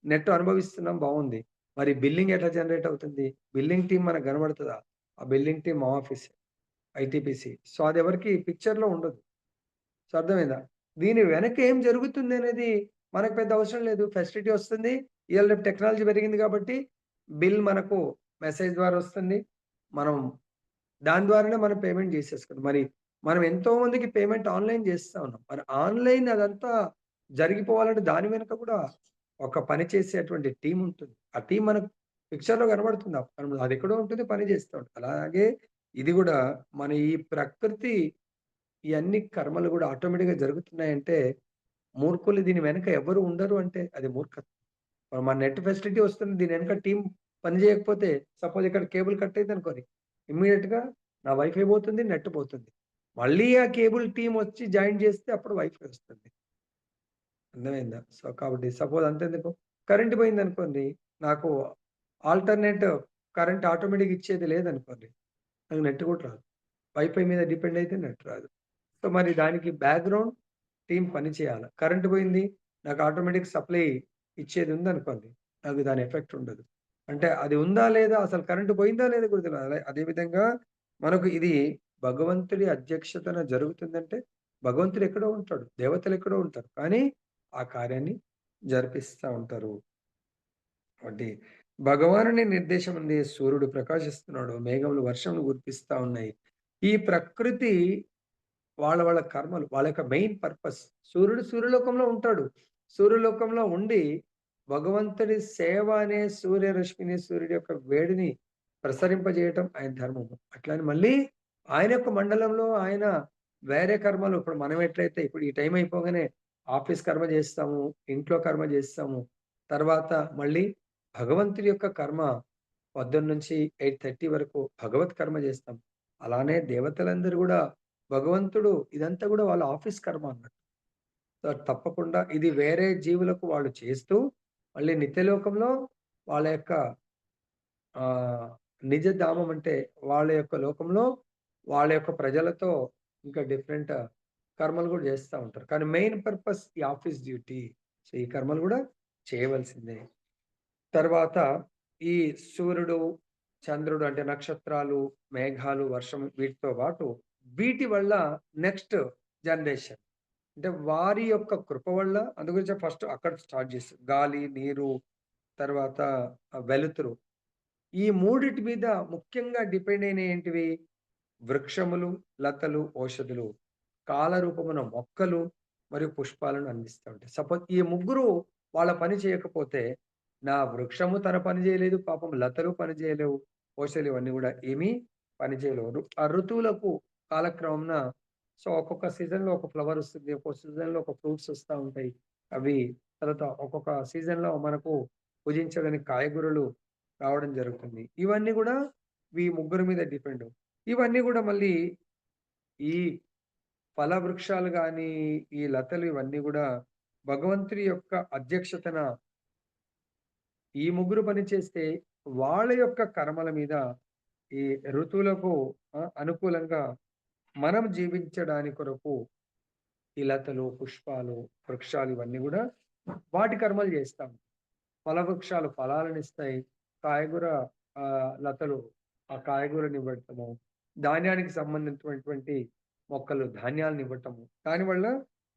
నెట్ అనుభవిస్తున్నాం బావుంది. మరి బిల్లింగ్ ఎట్లా జనరేట్ అవుతుంది? బిల్లింగ్ టీమ్ మనకు కనబడతదా? ఆ బిల్లింగ్ టీమ్ మా ఆఫీస్ ఐటీపీసీ. సో, అదెవరికీ పిక్చర్‌లో ఉండదు. సో, అర్థమైందా? దీని వెనక ఏం జరుగుతుందనేది మనకు పెద్ద అవసరం లేదు. ఫెసిలిటీ వస్తుంది. ఇయాల రేపు టెక్నాలజీ పెరిగింది కాబట్టి బిల్ మనకు మెసేజ్ ద్వారా వస్తుంది. మనం దాని ద్వారానే మనం పేమెంట్ జేసేసుకుంటాం. మరి మనం ఎంతో మందికి పేమెంట్ ఆన్‌లైన్ జేస్తా ఉన్నాం. మరి ఆన్‌లైన్ అదంతా జరిగిపోవాలంటే దాని వెనక కూడా ఒక పని చేసేటువంటి టీమ్ ఉంటుంది. ఆ టీమ్ మనకు పిక్చర్‌లో కనబడుతుంది. అదెక్కడో ఉంటుంది పని చేస్తా ఉంటది. అలాగే ఇది గూడా మన ఈ ప్రకృతి ఈ అన్ని కర్మలు గూడా ఆటోమేటిక్‌గా జరుగుతున్నాయంటే మూర్ఖులు దీని వెనక ఎవరు ఉండరు అంటే అది మూర్ఖత్వం. మన నెట్ ఫెసిలిటీ వస్తుంది. దీని వెనక టీమ్ పని చేయకపోతే సపోజ్ ఇక్కడ కేబుల్ కట్ అయిందనుకోండి. ఇమ్మీడియేట్‌గా నా వైఫై పోతుంది, నెట్ పోతుంది. మళ్ళీ ఆ కేబుల్ టీమ్ వచ్చి జాయిన్ చేస్తే అప్పుడు వైఫై వస్తుంది. అర్థమైందా? సో, కాబట్టి సపోజ్ అంతెందుకు కరెంట్ పోయిందనుకోండి. నాకు ఆల్టర్‌నేట్ కరెంట్ ఆటోమేటిక్‌గా ఇచ్చేది లేదనుకోండి. నాకు నెట్ కూడా రాదు. వైఫై మీద డిపెండ్ అయితే నెట్ రాదు. సో, మరి దానికి బ్యాక్‌గ్రౌండ్ టీమ్ పని చేయాల. కరెంట్ పోయింది. నాకు ఆటోమేటిక్ సప్లై ఇచ్చేది ఉందనుకోండి. నాకు దాని ఎఫెక్ట్ ఉండదు. అంటే అది ఉందా లేదా అసలు కరెంట్ పోయిందా లేదా కూడా తెలవదు. అదే విధంగా మనకు ఇది భగవంతుడి అధ్యక్షతన జరుగుతుందంటే భగవంతుడు ఎక్కడో ఉంటాడు. దేవతలు ఎక్కడో ఉంటారు. కానీ ఆ కార్యాన్ని జరిపిస్తా ఉంటారు. కాబట్టి భగవానుని నిర్దేశం ఉంది. సూర్యుడు ప్రకాశిస్తున్నాడు. మేఘములు వర్షములు కురిపిస్తా ఉన్నాయి. ఈ ప్రకృతి వాళ్ళ కర్మలు, వాళ్ళ యొక్క మెయిన్ పర్పస్. సూర్యుడు సూర్యలోకంలో ఉంటాడు. సూర్యలోకంలో ఉండి భగవంతుడి సేవ అనే సూర్యరశ్మిని, సూర్యుడి యొక్క వేడిని ప్రసరింపజేయటం ఆయన ధర్మము. అట్లని మళ్ళీ ఆయన యొక్క మండలంలో ఆయన వేరే కర్మలు ఇప్పుడు మనం ఎట్లయితే ఇప్పుడు ఈ టైం అయిపోగానే ఆఫీస్ కర్మ చేస్తాము, ఇంట్లో కర్మ చేస్తాము. తర్వాత మళ్ళీ భగవంతుడి యొక్క కర్మ పొద్దున్న నుంచి 8:30 వరకు భగవత్ కర్మ చేస్తాం. అలానే దేవతలందరూ గూడా భగవంతుడు ఇదంతా గూడా వాళ్ళ ఆఫీస్ కర్మ అన్నట్టు. సో, తప్పకుండా ఇది వేరే జీవులకు వాళ్ళు చేస్తూ, మళ్ళీ నిత్యలోకంలో వాళ్ళ యొక్క ఆహ్, నిజ ధామం అంటే వాళ్ళ యొక్క లోకంలో వాళ్ళ యొక్క ప్రజలతో ఇంకా డిఫరెంట్ కర్మలు గూడా జేస్తా ఉంటారు. కానీ మెయిన్ పర్పస్ ఈ ఆఫీస్ డ్యూటీ. సో, ఈ కర్మలు గూడా చేయవలసిందే. తర్వాత ఈ సూర్యుడు, చంద్రుడు అంటే నక్షత్రాలు, మేఘాలు, వర్షం వీటితో పాటు వీటి వల్ల నెక్స్ట్ జనరేషన్ అంటే వారి యొక్క కృప వల్ల అందు గురించే ఫస్ట్ అక్కడ స్టార్ట్ చేస్తారు. గాలి, నీరు, తర్వాత వెలుతురు. ఈ మూడిటి మీద ముఖ్యంగా డిపెండ్ అయినయి ఏంటివి? వృక్షములు, లతలు, ఓషధులు, కాల రూపమున మొక్కలు మరియు పుష్పాలను అందిస్తా ఉంటాయి. సపోజ్ ఈ ముగ్గురు వాళ్ళ పని చేయకపోతే, నా వృక్షము తన పని చేయలేదు, పాపం లతలు పని చేయలేవు, ఓషధులు ఇవన్నీ గూడా ఏమీ పని చేయలేవు. ఆ ఋతువులకు కాలక్రమంన సో, ఒక్కొక్క సీజన్‌లో ఒక ఫ్లవర్ వస్తుంది. ఒక్కొక్క సీజన్‌లో ఒక ఫ్రూట్స్ వస్తా ఉంటాయి. అవి తర్వాత ఒక్కొక్క సీజన్‌లో మనకు భుజించడానికి కాయగూరలు రావడం జరుగుతుంది. ఇవన్నీ గూడా ఈ ముగ్గురి మీద డిపెండు. ఇవన్నీ గూడా మళ్ళీ ఈ ఫల వృక్షాలు గానీ, ఈ లతలు ఇవన్నీ గూడా భగవంతుడి యొక్క అధ్యక్షతన ఈ ముగ్గురు పని చేస్తే, వాళ్ళ యొక్క కర్మల మీద ఈ ఋతువులకు అనుకూలంగా మనం జీవించడాని కొరకు ఈ లతలు, పుష్పాలు, వృక్షాలు ఇవన్నీ గూడా వాటి కర్మలు జేస్తాం. ఫల వృక్షాలు ఫలాలనిస్తాయి. కాయగూర లతలు ఆ కాయగూరనివ్వటము. ధాన్యానికి సంబంధించినటువంటి మొక్కలు ధాన్యాలనివ్వటము. దానివల్ల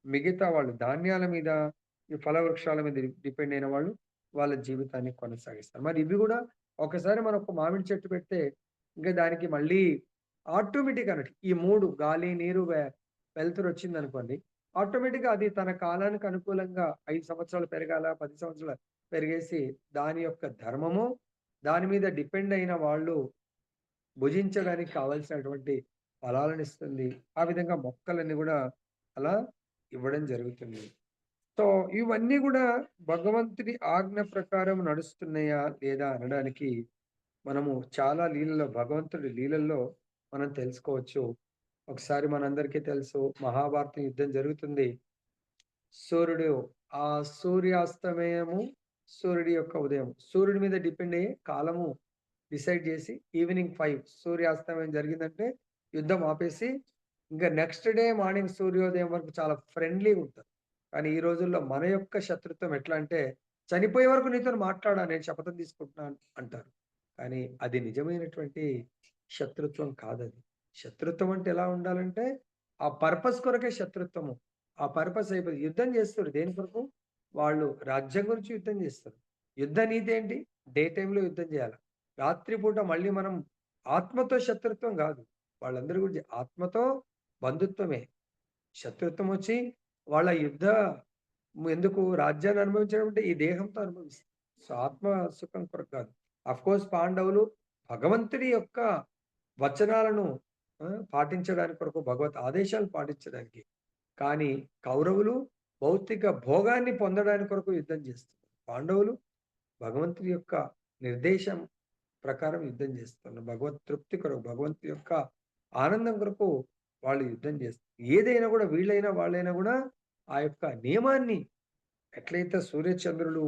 మిగతా వాళ్ళు ధాన్యాల మీద, ఈ ఫల వృక్షాల మీద డిపెండ్ అయిన వాళ్ళు వాళ్ళ జీవితాన్ని కొనసాగిస్తారు. మరి ఇవి గూడా ఒకసారి మనం ఒక మామిడి చెట్టు పెడితే ఇంక దానికి మళ్ళీ ఆటోమేటిక్‌గా అన్నట్టు ఈ 3 గాలి, నీరు, వెలుతురొచ్చిందనుకోండి. ఆటోమేటిక్‌గా అది తన కాలానికి అనుకూలంగా 5 సంవత్సరాలు పెరగాల, 10 సంవత్సరాలు పెరిగేసి దాని యొక్క ధర్మము, దాని మీద డిపెండ్ అయిన వాళ్ళు భుజించడానికి కావాల్సినటువంటి ఫలాలనిస్తుంది. ఆ విధంగా మొక్కలన్నీ గూడా అలా ఇవ్వడం జరుగుతుంది. సో, ఇవన్నీ గూడా భగవంతుడి ఆజ్ఞ ప్రకారం నడుస్తున్నాయా? లేదా? అనడానికి మనము చాలా లీలల్లో భగవంతుడి లీలల్లో మనం తెలుసుకోవచ్చు. ఒకసారి మనందరికీ తెలుసు మహాభారతం యుద్ధం జరుగుతుంది. సూర్యుడు ఆ సూర్యాస్తమయము, సూర్యుడి యొక్క ఉదయం. సూర్యుడి మీద డిపెండ్ అయ్యి కాలము డిసైడ్ చేసి ఈవినింగ్ 5 సూర్యాస్తమయం జరిగిందంటే యుద్ధం ఆపేసి, ఇంకా నెక్స్ట్ డే మార్నింగ్ సూర్యోదయం వరకు చాలా ఫ్రెండ్లీగా ఉంటారు. కానీ ఈ రోజుల్లో మన యొక్క శత్రుత్వం ఎట్లా అంటే, చనిపోయే వరకు నీతోని మాట్లాడా, నేను శపథం తీసుకుంటున్నాను అంటారు. కానీ అది నిజమైనటువంటి శత్రుత్వం కాదది. శత్రుత్వం అంటే ఎలా ఉండాలంటే, ఆ పర్పస్ కొరకే శత్రుత్వము. ఆ పర్పస్ అయిపోయింది. యుద్ధం చేస్తారు దేని కొరకు? వాళ్ళు రాజ్యం గురించి యుద్ధం చేస్తారు. యుద్ధ నీతి ఏంటి? డే టైమ్‌లో యుద్ధం చేయాల. రాత్రిపూట మళ్ళీ మనం ఆత్మతో శత్రుత్వం గాదు. వాళ్ళందరూ గురించి ఆత్మతో బంధుత్వమే. శత్రుత్వం వచ్చి వాళ్ళ యుద్ధ ఎందుకు రాజ్యాన్ని అనుభవించడం అంటే ఈ దేహంతో అనుభవిస్తారు. సో, ఆత్మ సుఖం కొరకు కాదు. అఫ్‌కోర్స్ పాండవులు భగవంతుడి యొక్క వచనాలను పాటించడానికి కొరకు, భగవత్ ఆదేశాలు పాటించడానికి. కానీ కౌరవులు భౌతిక భోగాన్ని పొందడానికి కొరకు యుద్ధం చేస్తున్నారు. పాండవులు భగవంతుడి యొక్క నిర్దేశం ప్రకారం యుద్ధం చేస్తున్నారు. భగవత్ తృప్తి కొరకు, భగవంతుడి యొక్క ఆనందం కొరకు వాళ్ళు యుద్ధం చేస్తారు. ఏదైనా కూడా వీళ్ళైనా, వాళ్ళైనా కూడా ఆ యొక్క నియమాన్ని ఎట్లయితే సూర్యచంద్రులు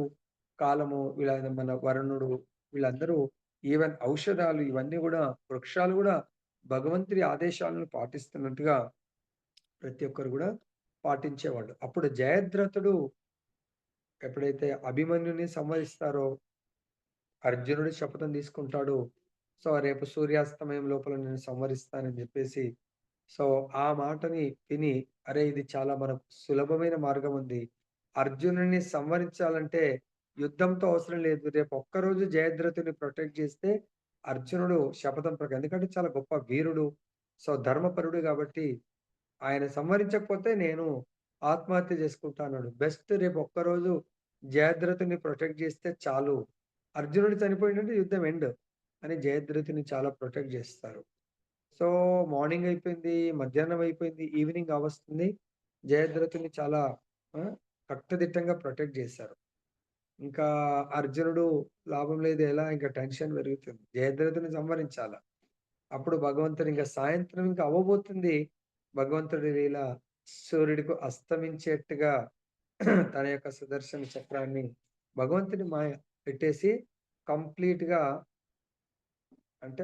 కాలము, వీళ్ళ మన వరుణుడు వీళ్ళందరూ ఈవెన్ ఔషధాలు ఇవన్నీ కూడా వృక్షాలు కూడా భగవంతుడి ఆదేశాలను పాటిస్తున్నట్టుగా ప్రతి ఒక్కరు కూడా పాటించేవాళ్ళు. అప్పుడు జయద్రథుడు ఎప్పుడైతే అభిమన్యుని సంహరిస్తారో అర్జునుడు శపథం తీసుకుంటాడు. సో, రేపు సూర్యాస్తమయం లోపల నేను సంహరిస్తానని చెప్పేసి. సో, ఆ మాటని విని, అరే! ఇది చాలా మనకు సులభమైన మార్గం ఉంది. అర్జునుడిని సంహరించాలంటే యుద్ధంతో అవసరం లేదు. రేపు ఒక్కరోజు జయద్రథుని ప్రొటెక్ట్ చేస్తే అర్జునుడు శపథం ఎందుకంటే చాలా గొప్ప వీరుడు. సో, ధర్మపరుడు కాబట్టి ఆయన సంహరించకపోతే నేను ఆత్మహత్య చేసుకుంటా అన్నాడు. బెస్ట్ రేపు ఒక్కరోజు జయద్రథుని ప్రొటెక్ట్ చేస్తే చాలు. అర్జునుడు చనిపోయిండంటే యుద్ధం ఎండ్ అని జయద్రథుని చాలా ప్రొటెక్ట్ చేస్తారు. సో, మార్నింగ్ అయిపోయింది, మధ్యాహ్నం అయిపోయింది, ఈవినింగ్ అవస్తుంది. జయద్రథుని చాలా కట్టుదిట్టంగా ప్రొటెక్ట్ చేశారు. ఇంకా అర్జునుడు లాభం లేదు, ఎలా ఇంకా టెన్షన్ పెరుగుతుంది. జయద్రథుని సంహరించాల. అప్పుడు భగవంతుడు ఇంకా సాయంత్రం ఇంకా అవ్వబోతుంది. భగవంతుడి లీల సూర్యుడికి అస్తమించేట్టుగా తన యొక్క సుదర్శన చక్రాన్ని భగవంతుడి మాయ పెట్టేసి కంప్లీట్‌గా అంటే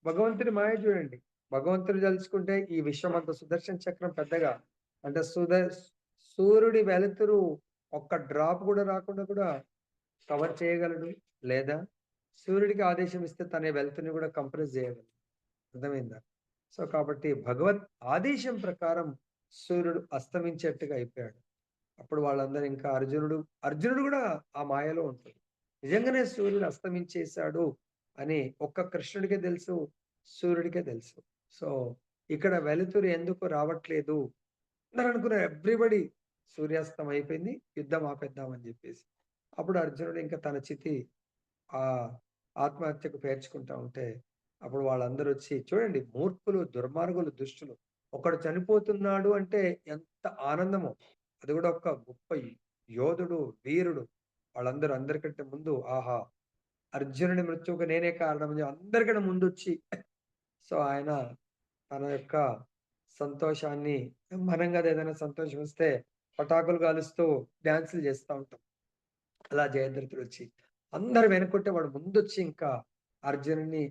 భగవంతుడి మాయ చూడండి. భగవంతుడు తలుచుకుంటే ఈ విశ్వమంత సుదర్శన చక్రం పెద్దగా అంటే సూర్యుడి వెలుతురు ఒక్క డ్రాప్ కూడా రాకుండా కూడా కవర్ చేయగలడు. లేదా సూర్యుడికి ఆదేశం ఇస్తే తన వెలుతురుని కూడా కంప్రెస్ చేయగలడు. అర్థమైందా? సో, కాబట్టి భగవత్ ఆదేశం ప్రకారం సూర్యుడు అస్తమించేట్టుగా అయిపోయాడు. అప్పుడు వాళ్ళందరూ ఇంకా అర్జునుడు కూడా ఆ మాయలో ఉంటాడు. నిజంగానే సూర్యుడు అస్తమించేశాడు అని ఒక్క కృష్ణుడికే తెలుసు, సూర్యుడికే తెలుసు. సో, ఇక్కడ వెలుతురు ఎందుకు రావట్లేదు అందరూ అనుకున్నారు. ఎవ్రీబడి సూర్యాస్తం అయిపోయింది, యుద్ధం ఆపేద్దామని చెప్పేసి. అప్పుడు అర్జునుడు ఇంకా తన చితి ఆ ఆత్మహత్యకు పేర్చుకుంటా ఉంటే, అప్పుడు వాళ్ళందరూ వచ్చి చూడండి, మూర్ఖులు, దుర్మార్గులు, దుష్టులు. ఒకడు చనిపోతున్నాడు అంటే ఎంత ఆనందమో. అది కూడా ఒక గొప్ప యోధుడు, వీరుడు. వాళ్ళందరూ అందరికంటే ముందు ఆహా! అర్జునుడి మృత్యువుకు నేనే కారణం అని అందరికన్నా ముందొచ్చి సో, ఆయన తన యొక్క సంతోషాన్ని మనం గదా ఏదైనా సంతోషం వస్తే పటాకులు కాలుస్తూ డాన్సులు చేస్తా ఉంటాం. అలా జయద్రథుడొచ్చి అందరు వెనకుంటే వాడు ముందొచ్చి ఇంకా అర్జునుడిని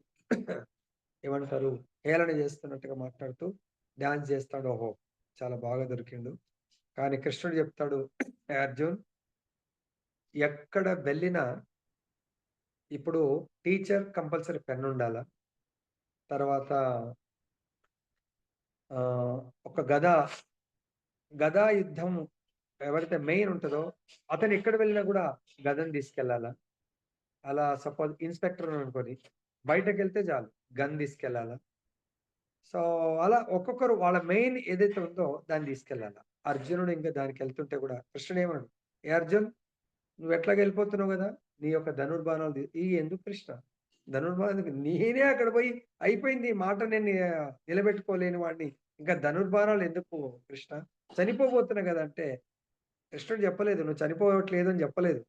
ఏమంటారు హేళన చేస్తున్నట్టుగా మాట్లాడుతూ డాన్స్ చేస్తాడు. ఓహో! చాలా బాగా దొరికిండు. కానీ కృష్ణుడు చెప్తాడు, "ఏ అర్జున్, ఎక్కడ వెళ్ళినా ఇప్పుడు టీచర్ కంపల్సరీ పెన్నుండాల. తర్వాత ఒక గదా యుద్ధం ఎవరైతే మెయిన్ ఉంటదో అతను ఎక్కడ వెళ్ళినా కూడా గదను తీసుకెళ్ళాలా. అలా సపోజ్ ఇన్స్‌పెక్టర్ ఉన్నాడనుకోని బయటకెళ్తే చాలు గన్ తీసుకెళ్ళాలా. సో, అలా ఒక్కొక్కరు వాళ్ళ మెయిన్ ఏదైతే ఉందో దాన్ని తీసుకెళ్ళాలా. అర్జునుడు ఇంకా దానికెళ్తుంటే కూడా కృష్ణుడేమన్నాడు, "ఏ అర్జున్, నువ్వెట్లాగో వెళ్ళిపోతున్నావు గదా! నీ యొక్క ధనుర్బాణాలు ఎందుకు కృష్ణ? ధనుర్బాణం ఎందుకు? నేనే అక్కడ పోయి అయిపోయింది ఈ మాట నేను నిలబెట్టుకోలేని వాడిని. ఇంకా ధనుర్బాణాలు ఎందుకు కృష్ణ? చనిపోబోతున్నా గదా!" అంటే కృష్ణుడు చెప్పలేదు. నువ్వు చనిపోవట్లేదు అని చెప్పలేదు.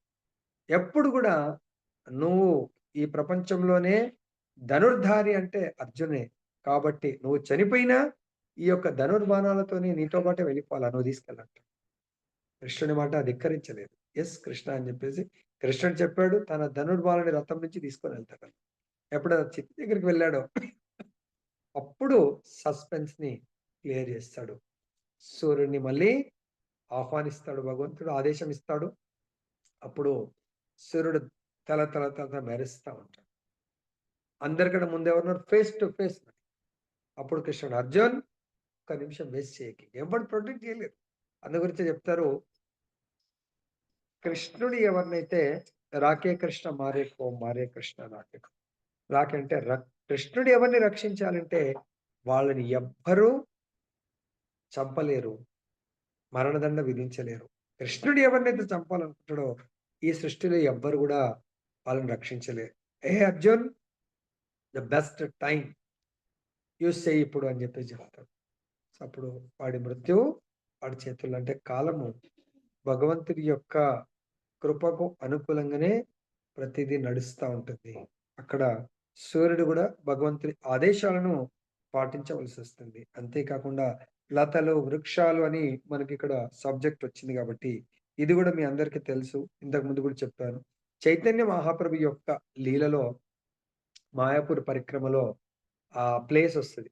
ఎప్పుడు గూడా నువ్వు ఈ ప్రపంచంలోనే ధనుర్ధారి అంటే అర్జునే. కాబట్టి నువ్వు చనిపోయినా ఈ యొక్క ధనుర్బాణాలతోని నీతో పాటే వెళ్ళిపోవాలా, నువ్వు తీసుకెళ్ళంట. కృష్ణుడి మాట ధిక్కరించలేదు. ఎస్ కృష్ణ అని చెప్పేసి కృష్ణుడు చెప్పాడు. తన ధనుర్బాలుని రథం నుంచి తీసుకొని వెళ్తాడు. ఎప్పుడు ఆ చితి దగ్గరికి వెళ్ళాడో అప్పుడు సస్పెన్స్ ని క్లియర్ చేస్తాడు. సూర్యుడిని మళ్ళీ ఆహ్వానిస్తాడు, భగవంతుడు ఆదేశం ఇస్తాడు. అప్పుడు సూర్యుడు తల తల తల మెరుస్తా ఉంటాడు. అందరికన్నా ముందు ఎవరున్నారు? Face to face. అప్పుడు కృష్ణుడు, అర్జున్ ఒక్క నిమిషం వేస్ట్ చేయకి, ఎవరు ప్రొటెక్ట్ చేయలేరు. అందు గురించి చెప్తారు, కృష్ణుడు ఎవరినైతే రాకే కృష్ణ మారేకో మారే కృష్ణ రాకే రాకంటే కృష్ణుడు ఎవరిని రక్షించాలంటే వాళ్ళని ఎవ్వరూ చంపలేరు, మరణదండ విధించలేరు. కృష్ణుడు ఎవరినైతే చంపాలనుకుంటాడో ఈ సృష్టిలో ఎవ్వరు కూడా వాళ్ళని రక్షించలేరు. ఏ Arjun, the best time use చేయి ఇప్పుడు అని చెప్పేసి చెప్తాడు. అప్పుడు వాడి మృత్యువు వాడి చేతుల్లో, అంటే కాలము భగవంతుడి యొక్క కృపకు అనుకూలంగానే ప్రతిదీ నడుస్తూ ఉంటుంది. అక్కడ సూర్యుడు కూడా భగవంతుడి ఆదేశాలను పాటించవలసి వస్తుంది. అంతేకాకుండా లతలు వృక్షాలు అని మనకి ఇక్కడ సబ్జెక్ట్ వచ్చింది కాబట్టి ఇది కూడా మీ అందరికీ తెలుసు. ఇంతకు ముందు కూడా చెప్పాను. చైతన్య మహాప్రభు యొక్క లీలలో మాయాపూర్ పరిక్రమలో ఆ ప్లేస్ వస్తుంది.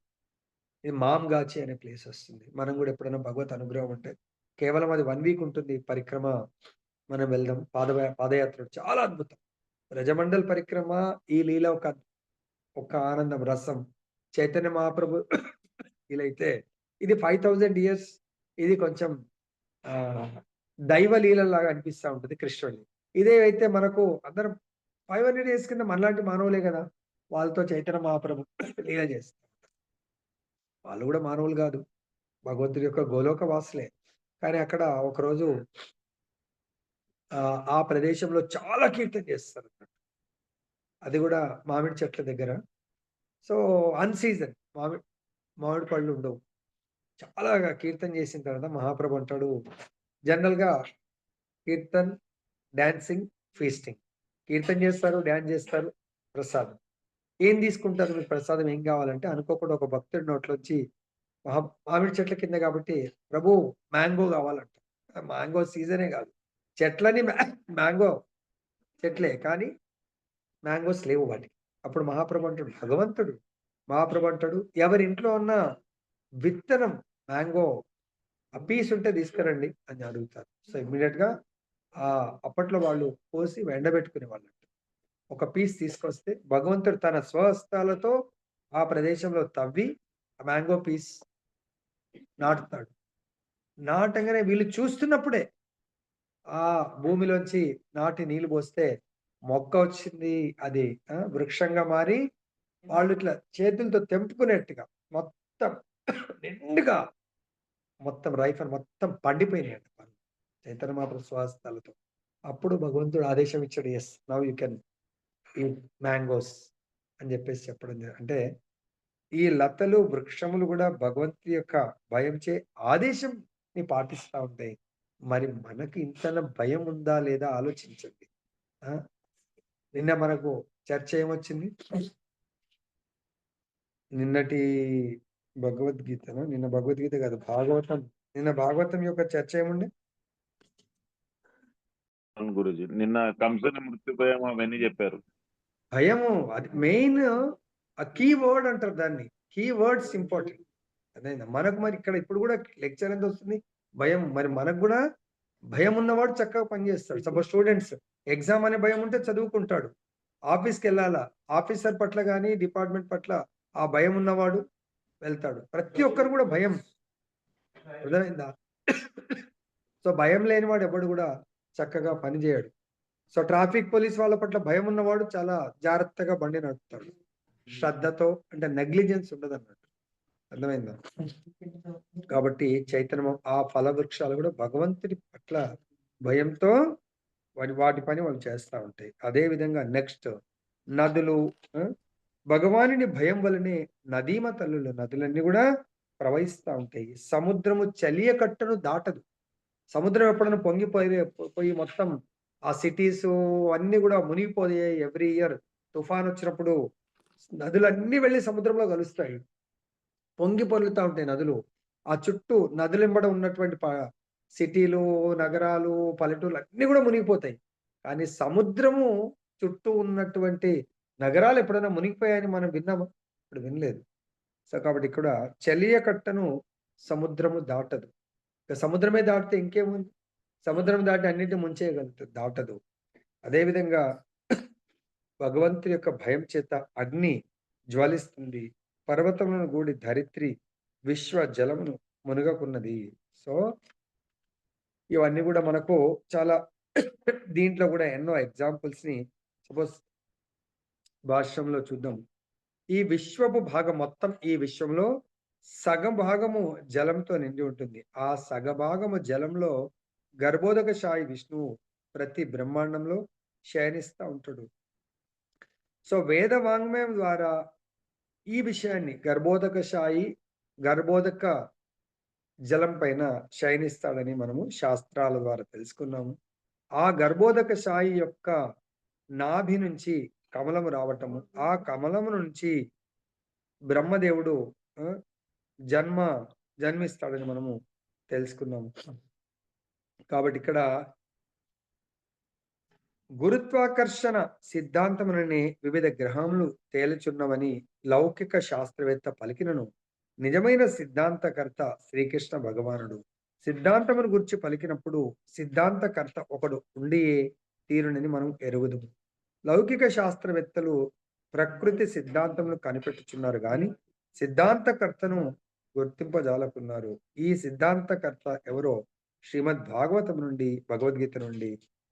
ఇది మామ్గాచి అనే ప్లేస్ వస్తుంది. మనం కూడా ఎప్పుడైనా భగవత్ అనుగ్రహం ఉంటే కేవలం అది 1 వీక్ ఉంటుంది పరిక్రమ. మనం వెళ్దాం. పాదయాత్ర చాలా అద్భుతం. రజమండల్ పరిక్రమ, ఈ లీల ఒక ఆనందం, రసం. చైతన్య మహాప్రభు వీలైతే ఇది 5000 ఇయర్స్. ఇది కొంచెం దైవ లీలలాగా అనిపిస్తూ ఉంటుంది కృష్ణుడిని. ఇదే అయితే మనకు అందరం 500 ఇయర్స్ కింద మనలాంటి మానవులే కదా, వాళ్ళతో చైతన్య మహాప్రభు లీల చేస్తారు. వాళ్ళు కూడా మానవులు కాదు, భగవంతుడి యొక్క గోలోక వాసులే. కానీ అక్కడ ఒకరోజు ఆ ప్రదేశంలో చాలా కీర్తన చేస్తారు. అది కూడా మామిడి చెట్ల దగ్గర. సో అన్ సీజన్ మామిడి పళ్ళు ఉండవు. చాలా కీర్తన చేసిన తర్వాత మహాప్రభు అంటాడు, జనరల్గా కీర్తన్, డాన్సింగ్, ఫీస్టింగ్. కీర్తన చేస్తారు, డాన్స్ చేస్తారు, ప్రసాదం. ఏం తీసుకుంటారు మీరు? ప్రసాదం ఏం కావాలంటే అనుకోకుండా ఒక భక్తుడి నోట్లోంచి మామిడి చెట్ల కింద కాబట్టి, ప్రభు మ్యాంగో కావాలంట. మ్యాంగో సీజనే కాదు, చెట్లని మ్యాంగో చెట్లే కానీ మ్యాంగోస్ లేవు వాటికి. అప్పుడు మహాప్రభు అంటాడు, భగవంతుడు మహాప్రభు అంటాడు, ఎవరి ఇంట్లో ఉన్న విత్తనం మ్యాంగో ఆ పీస్ ఉంటే తీసుకురండి అని అడుగుతారు. సో ఇమ్మీడియట్ గా అప్పట్లో వాళ్ళు కోసి ఎండబెట్టుకునే వాళ్ళు. ఒక పీస్ తీసుకొస్తే భగవంతుడు తన స్వహస్తాలతో ఆ ప్రదేశంలో తవ్వి ఆ మ్యాంగో పీస్ నాటుతాడు. నాటంగానే వీళ్ళు చూస్తున్నప్పుడే ఆ భూమిలోంచి నాటి నీళ్లు పోస్తే మొక్క వచ్చింది. అది వృక్షంగా మారి వాళ్ళు ఇట్లా చేతులతో తెంపుకునేట్టుగా మొత్తం నిండుగా మొత్తం రైఫల్ మొత్తం పండిపోయినాయంట చైతన్య మహాప్రభు స్వహస్తాలతో. అప్పుడు భగవంతుడు ఆదేశం ఇచ్చాడు, yes now you can eat mangoes అని చెప్పేసి చెప్పడం. అంటే ఈ లతలు వృక్షములు కూడా భగవంతుడి యొక్క భయంచే ఆదేశం ని పాటిస్తూ ఉంటాయి. మరి మనకి ఇంతన భయం ఉందా లేదా ఆలోచించండి. నిన్న మనకు చర్చ ఏమొచ్చింది? నిన్నటి భగవద్గీతను, నిన్న భగవద్గీత కాదు భాగవతం. నిన్న భాగవతం యొక్క చర్చ ఏముండే గురుజీ? నిన్న కంసన మృత్యు భయం అవన్నీ చెప్పారు. భయము అది మెయిన్, ఆ కీ వర్డ్ అంటారు దాన్ని. Key words important. అదే మనకు మరి ఇక్కడ ఇప్పుడు కూడా లెక్చర్ ఎంత వస్తుంది? భయం. మరి మనకు కూడా భయం ఉన్నవాడు చక్కగా పనిచేస్తాడు. సపోజ్ స్టూడెంట్స్ ఎగ్జామ్ అనే భయం ఉంటే చదువుకుంటాడు. ఆఫీస్కి వెళ్ళాలా, ఆఫీసర్ పట్ల కానీ డిపార్ట్మెంట్ పట్ల ఆ భయం ఉన్నవాడు వెళ్తాడు. ప్రతి ఒక్కరు కూడా భయం, అర్థమైందా? సో భయం లేనివాడు ఎవడు కూడా చక్కగా పనిచేయడు. సో ట్రాఫిక్ పోలీస్ వాళ్ళ పట్ల భయం ఉన్నవాడు చాలా జాగ్రత్తగా బండి నడుపుతాడు, శ్రద్ధతో. అంటే నెగ్లిజెన్స్ ఉండదు అన్నట్టు, అర్థమైందా? కాబట్టి చైతన్యం ఆ ఫల వృక్షాలు కూడా భగవంతుడి పట్ల భయంతో వాటి పని వాళ్ళు చేస్తూ ఉంటాయి. అదే విధంగా నెక్స్ట్ నదులు, భగవానుని భయం వలనే నదీమ తల్లులు, నదులన్నీ కూడా ప్రవహిస్తూ ఉంటాయి. సముద్రము చలియ కట్టను దాటదు. సముద్రం ఎప్పుడైనా పొంగిపోయి మొత్తం ఆ సిటీస్ అన్ని కూడా మునిగిపోయాయి. ఎవ్రీ ఇయర్ తుఫాన్ వచ్చినప్పుడు నదులన్నీ వెళ్ళి సముద్రంలో కలుస్తాయి, పొంగి పొర్లుతూ ఉంటాయి నదులు. ఆ చుట్టూ నదులెంబడ ఉన్నటువంటి సిటీలు, నగరాలు, పల్లెటూర్లు అన్నీ కూడా మునిగిపోతాయి. కానీ సముద్రము చుట్టూ ఉన్నటువంటి నగరాలు ఎప్పుడైనా మునిగిపోయాయని మనం విన్నామా? ఇప్పుడు వినలేదు. సో, కాబట్టి ఇక్కడ చలియ కట్టను సముద్రము దాటదు. ఇక సముద్రమే దాటితే ఇంకేముంది? సముద్రం దాటి అన్నిటిని ముంచేయగలుగుతది, దాటదు. అదేవిధంగా భగవంతుని యొక్క భయం చేత అగ్ని జ్వలిస్తుంది. పర్వతములను గూడి ధరిత్రి విశ్వ జలమును మునుగకున్నది. సో, ఇవన్నీ గూడా మనకు చాలా దీంట్లో గూడా ఎన్నో ఎగ్జాంపుల్స్‌ని సపోజ్ భాష్యంలో చూద్దాం. ఈ విశ్వపు భాగం మొత్తం ఈ విశ్వంలో సగం భాగము జలంతో నిండి ఉంటుంది. ఆ సగభాగము జలంలో గర్భోదకశాయి విష్ణువు ప్రతి బ్రహ్మాండంలో శయనిస్తా ఉంటాడు. సో, వేద వాంగ్మయం ద్వారా ఈ విషయాన్ని గర్భోదక జలం పైన శయనిస్తాడని మనము శాస్త్రాల ద్వారా తెలుసుకున్నాము. ఆ గర్భోదక శాయి యొక్క నాభి నుంచి కమలము రావటము, ఆ కమలము నుంచి బ్రహ్మదేవుడు జన్మిస్తాడని మనము తెలుసుకున్నాము. కాబట్టి ఇక్కడ గురుత్వాకర్షణ సిద్ధాంతమునని వివిధ గ్రహములు తేలుచున్నవని లౌకిక శాస్త్రవేత్త పలికినను నిజమైన సిద్ధాంతకర్త శ్రీకృష్ణ భగవానుడు. సిద్ధాంతమును గురించి పలికినప్పుడు సిద్ధాంతకర్త ఒకడు ఉండియే తీరునని మనం ఎరుగుదుము. లౌకిక శాస్త్రవేత్తలు ప్రకృతి సిద్ధాంతమును కనిపెట్టుచున్నారు గాని సిద్ధాంతకర్తను గుర్తింపజాలకున్నారు. ఈ సిద్ధాంతకర్త ఎవరో శ్రీమద్ భాగవతం నుండి, భగవద్గీత నుండి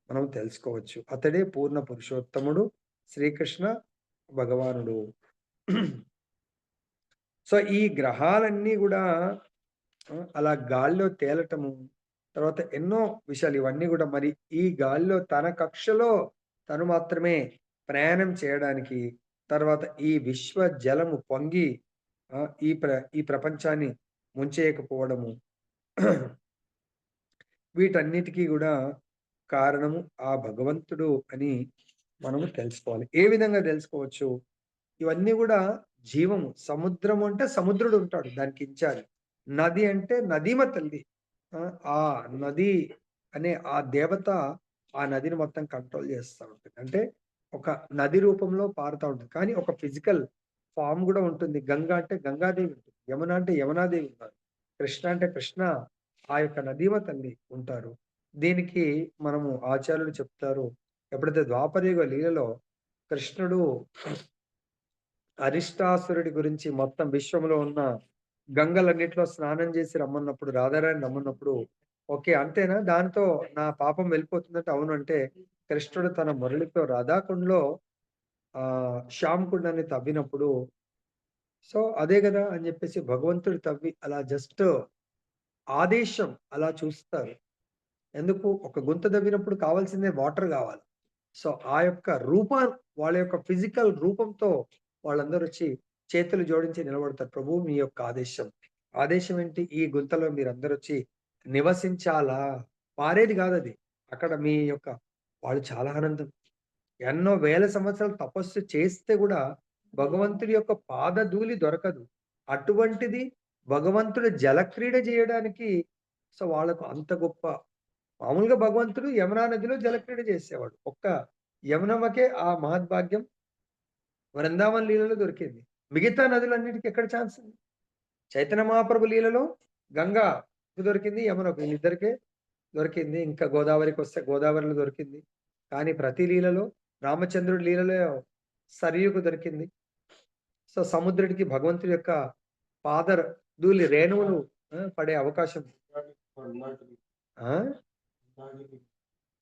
మనం తెలుసుకోవచ్చు. అతడే పూర్ణ పురుషోత్తముడు శ్రీకృష్ణ భగవానుడు. సో, ఈ గ్రహాలన్నీ కూడా అలా గాల్లో తేలటము, తర్వాత ఎన్నో విషయాలు ఇవన్నీ కూడా మరి ఈ గాల్లో తన కక్షలో తను మాత్రమే ప్రయాణం చేయడానికి, తర్వాత ఈ విశ్వ జలము పొంగి ఈ ప్రపంచాన్ని ముంచేయకపోవడము, వీటన్నిటికీ కూడా కారణము ఆ భగవంతుడు అని మనము తెలుసుకోవాలి. ఏ విధంగా తెలుసుకోవచ్చు? ఇవన్నీ కూడా జీవము. సముద్రము అంటే సముద్రుడు ఉంటాడు, దానికి ఇన్ఛార్జ్. నది అంటే నదీమ తల్లి. ఆ నది అనే ఆ దేవత ఆ నదిని మొత్తం కంట్రోల్ చేస్తూ ఉంటుంది. అంటే ఒక నది రూపంలో పారుతూ ఉంటుంది. కానీ ఒక ఫిజికల్ ఫామ్ కూడా ఉంటుంది. గంగా అంటే గంగాదేవి ఉంటుంది. యమున అంటే యమునాదేవి ఉంటారు. కృష్ణ అంటే కృష్ణ, ఆ యొక్క నదీమ తల్లి ఉంటారు. దీనికి మనము ఆచార్యులు చెప్తారు, ఎప్పుడైతే ద్వాపరయుగ లీలలో కృష్ణుడు అరిష్టాసురుడి గురించి మొత్తం విశ్వంలో ఉన్న గంగలన్నిట్లో స్నానం చేసి రమ్మన్నప్పుడు, రాధారాణి రమ్మన్నప్పుడు, ఓకే అంతేనా, దాంతో నా పాపం వెళ్ళిపోతుందంటే అవును అంటే, కృష్ణుడు తన మురళితో రాధాకుండలో శ్యామ్ కుండాన్ని తవ్వినప్పుడు, సో అదే కదా అని చెప్పేసి భగవంతుడు తవ్వి అలా జస్ట్ ఆదేశం అలా చూస్తారు. ఎందుకు? ఒక గుంత తవ్వినప్పుడు కావాల్సిందే వాటర్ కావాలి. సో ఆ యొక్క వాళ్ళ యొక్క ఫిజికల్ రూపంతో వాళ్ళందరూ వచ్చి చేతులు జోడించి నిలబడతారు. ప్రభు మీ యొక్క ఆదేశం. ఆదేశం ఏంటి? ఈ గుంతలో మీరందరూ వచ్చి నివసించాలా, పారేది కాదది. అక్కడ మీ యొక్క వాళ్ళు చాలా ఆనందం. ఎన్నో వేల సంవత్సరాలు తపస్సు చేస్తే కూడా భగవంతుడి యొక్క పాదధూళి దొరకదు. అటువంటిది భగవంతుడు జలక్రీడ చేయడానికి, సో వాళ్ళకు అంత గొప్ప. మామూలుగా భగవంతుడు యమునా నదిలో జలక్రీడ చేసేవాడు. ఒక్క యమునమ్మకే ఆ మహద్భాగ్యం వృందావన్ లీలలో దొరికింది. మిగతా నదులన్నిటికీ ఎక్కడ ఛాన్స్ ఉంది? చైతన్య మహాప్రభు లీలలో గంగాకు దొరికింది, యమునకు, వీళ్ళిద్దరికే దొరికింది. ఇంకా గోదావరికి వస్తే గోదావరిలో దొరికింది. కానీ ప్రతి లీలలో, రామచంద్రుడి లీలలో సరయుకు దొరికింది. సో సముద్రుడికి భగవంతుడి యొక్క ధూళి రేణువులు పడే అవకాశం.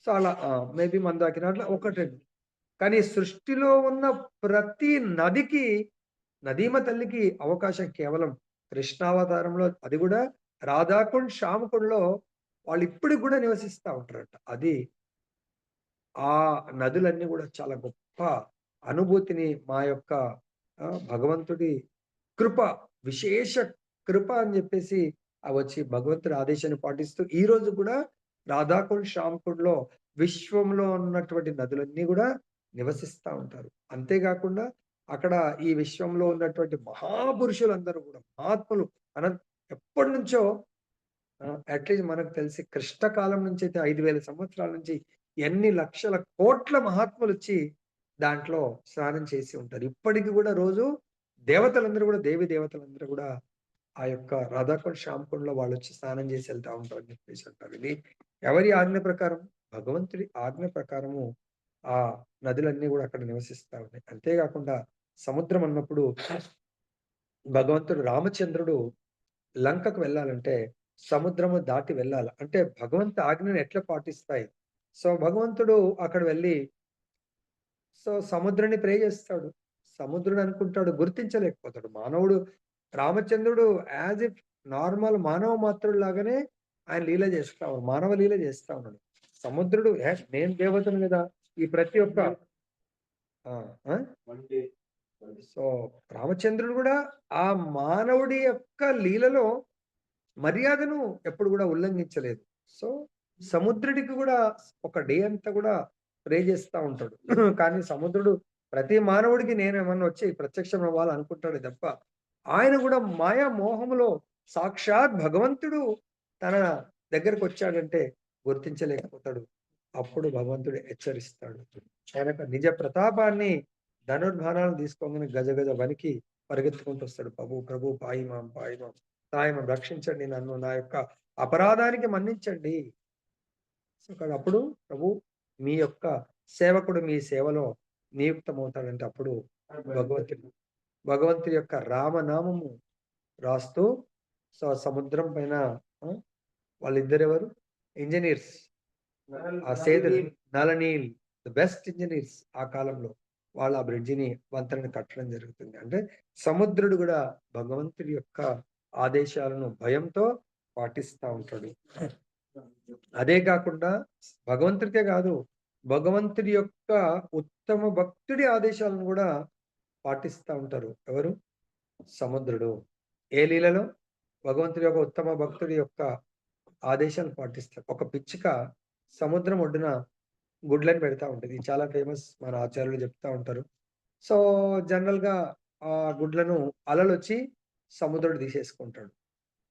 సో అలా మేబీ మందాకిన అట్లా ఒకటి. కానీ సృష్టిలో ఉన్న ప్రతి నదికి, నదీమ తల్లికి అవకాశం కేవలం కృష్ణావతారంలో, అది కూడా రాధాకుండ్ శ్యామకుండ్లో వాళ్ళు ఇప్పటికి కూడా నివసిస్తూ ఉంటారట. అది ఆ నదులన్నీ కూడా చాలా గొప్ప అనుభూతిని మా యొక్క భగవంతుడి కృప, విశేష కృప అని చెప్పేసి వచ్చి భగవంతుడి ఆదేశాన్ని పాటిస్తూ ఈ రోజు కూడా రాధాకుండ్ శ్యామకుండ్లో విశ్వంలో ఉన్నటువంటి నదులన్నీ కూడా నివసిస్తూ ఉంటారు. అంతేకాకుండా అక్కడ ఈ విశ్వంలో ఉన్నటువంటి మహాపురుషులందరూ కూడా, మహాత్ములు ఎప్పటి నుంచో అట్లీస్ట్ మనకు తెలిసి కృష్ణకాలం నుంచి అయితే 5,000 సంవత్సరాల నుంచి ఎన్ని లక్షల కోట్ల మహాత్ములు వచ్చి దాంట్లో స్నానం చేసి ఉంటారు. ఇప్పటికి కూడా రోజు దేవతలందరూ కూడా దేవి దేవతలందరూ కూడా ఆ యొక్క రాధాకుండ శ్యామకుండలో వాళ్ళు వచ్చి స్నానం చేసి వెళ్తా ఉంటారు అని చెప్పేసి అంటారు. ఇది ఎవరి ఆజ్ఞ ప్రకారం? భగవంతుడి ఆజ్ఞ ప్రకారము ఆ నదులన్నీ కూడా అక్కడ నివసిస్తా ఉన్నాయి. అంతేకాకుండా సముద్రం అన్నప్పుడు భగవంతుడు రామచంద్రుడు లంకకు వెళ్ళాలంటే సముద్రము దాటి వెళ్ళాలి. అంటే భగవంతు ఆజ్ఞను ఎట్లా పాటిస్తాయి? సో భగవంతుడు అక్కడ వెళ్ళి సముద్రాన్ని ప్రే చేస్తాడు. సముద్రుడు అనుకుంటాడు, గుర్తించలేకపోతాడు. మానవుడు రామచంద్రుడు యాజ్ ఇఫ్ నార్మల్ మానవ మాత్రుడు లాగానే ఆయన లీల చేస్తా ఉన్నాడు. మానవ లీల చేస్తా ఉన్నాడు. సముద్రుడు నేను దేవతను కదా! ఈ ప్రతి ఒక్క సో రామచంద్రుడు కూడా ఆ మానవుడి యొక్క లీలలో మర్యాదను ఎప్పుడు కూడా ఉల్లంఘించలేదు. సో సముద్రుడికి కూడా ఒక డే అంతా కూడా ప్రే చేస్తా ఉంటాడు. కానీ సముద్రుడు ప్రతి మానవుడికి నేనేమన్నా వచ్చి ప్రత్యక్షం అవ్వాలనుకుంటాడు తప్ప ఆయన కూడా మాయా మోహములో సాక్షాత్ భగవంతుడు తన దగ్గరకు వచ్చాడంటే గుర్తించలేకపోతాడు. అప్పుడు భగవంతుడు హెచ్చరిస్తాడు. ఆయన నిజ ప్రతాపాన్ని ధనుర్బాణాలను తీసుకోగానే గజ గజ వనికి పరిగెత్తుకుంటూ వస్తాడు. ప్రభు పాయిమాం పాయిమాం, సాయమం రక్షించండి నన్ను, నా యొక్క అపరాధానికి మన్నించండి. సో అప్పుడు ప్రభు మీ యొక్క సేవకుడు మీ సేవలో నియుక్తమవుతాడంటే అప్పుడు భగవంతుడి యొక్క రామనామము రాస్తూ సముద్రం పైన వాళ్ళిద్దరెవరు ఇంజనీర్స్, ఆ సేతులు నలనీల్ ద బెస్ట్ ఇంజనీర్స్ ఆ కాలంలో వాళ్ళు ఆ బ్రిడ్జిని వంతెనని కట్టడం జరుగుతుంది. అంటే సముద్రుడు కూడా భగవంతుడి యొక్క ఆదేశాలను భయంతో పాటిస్తూ ఉంటాడు. అదే కాకుండా భగవంతుడికే కాదు, భగవంతుడి యొక్క ఉత్తమ భక్తుడి ఆదేశాలను కూడా పాటిస్తూ ఉంటారు. ఎవరు? సముద్రుడు. ఏ లీలలో? భగవంతుడి యొక్క ఉత్తమ భక్తుడి యొక్క ఆదేశాలు పాటిస్తారు. ఒక పిచ్చుక సముద్రం ఒడ్డున గుడ్లను పెడతా ఉంటుంది. చాలా ఫేమస్, మన ఆచార్యులు చెప్తా ఉంటారు. సో జనరల్ గా ఆ గుడ్లను అలలు వచ్చి సముద్రుడు తీసేసుకుంటాడు.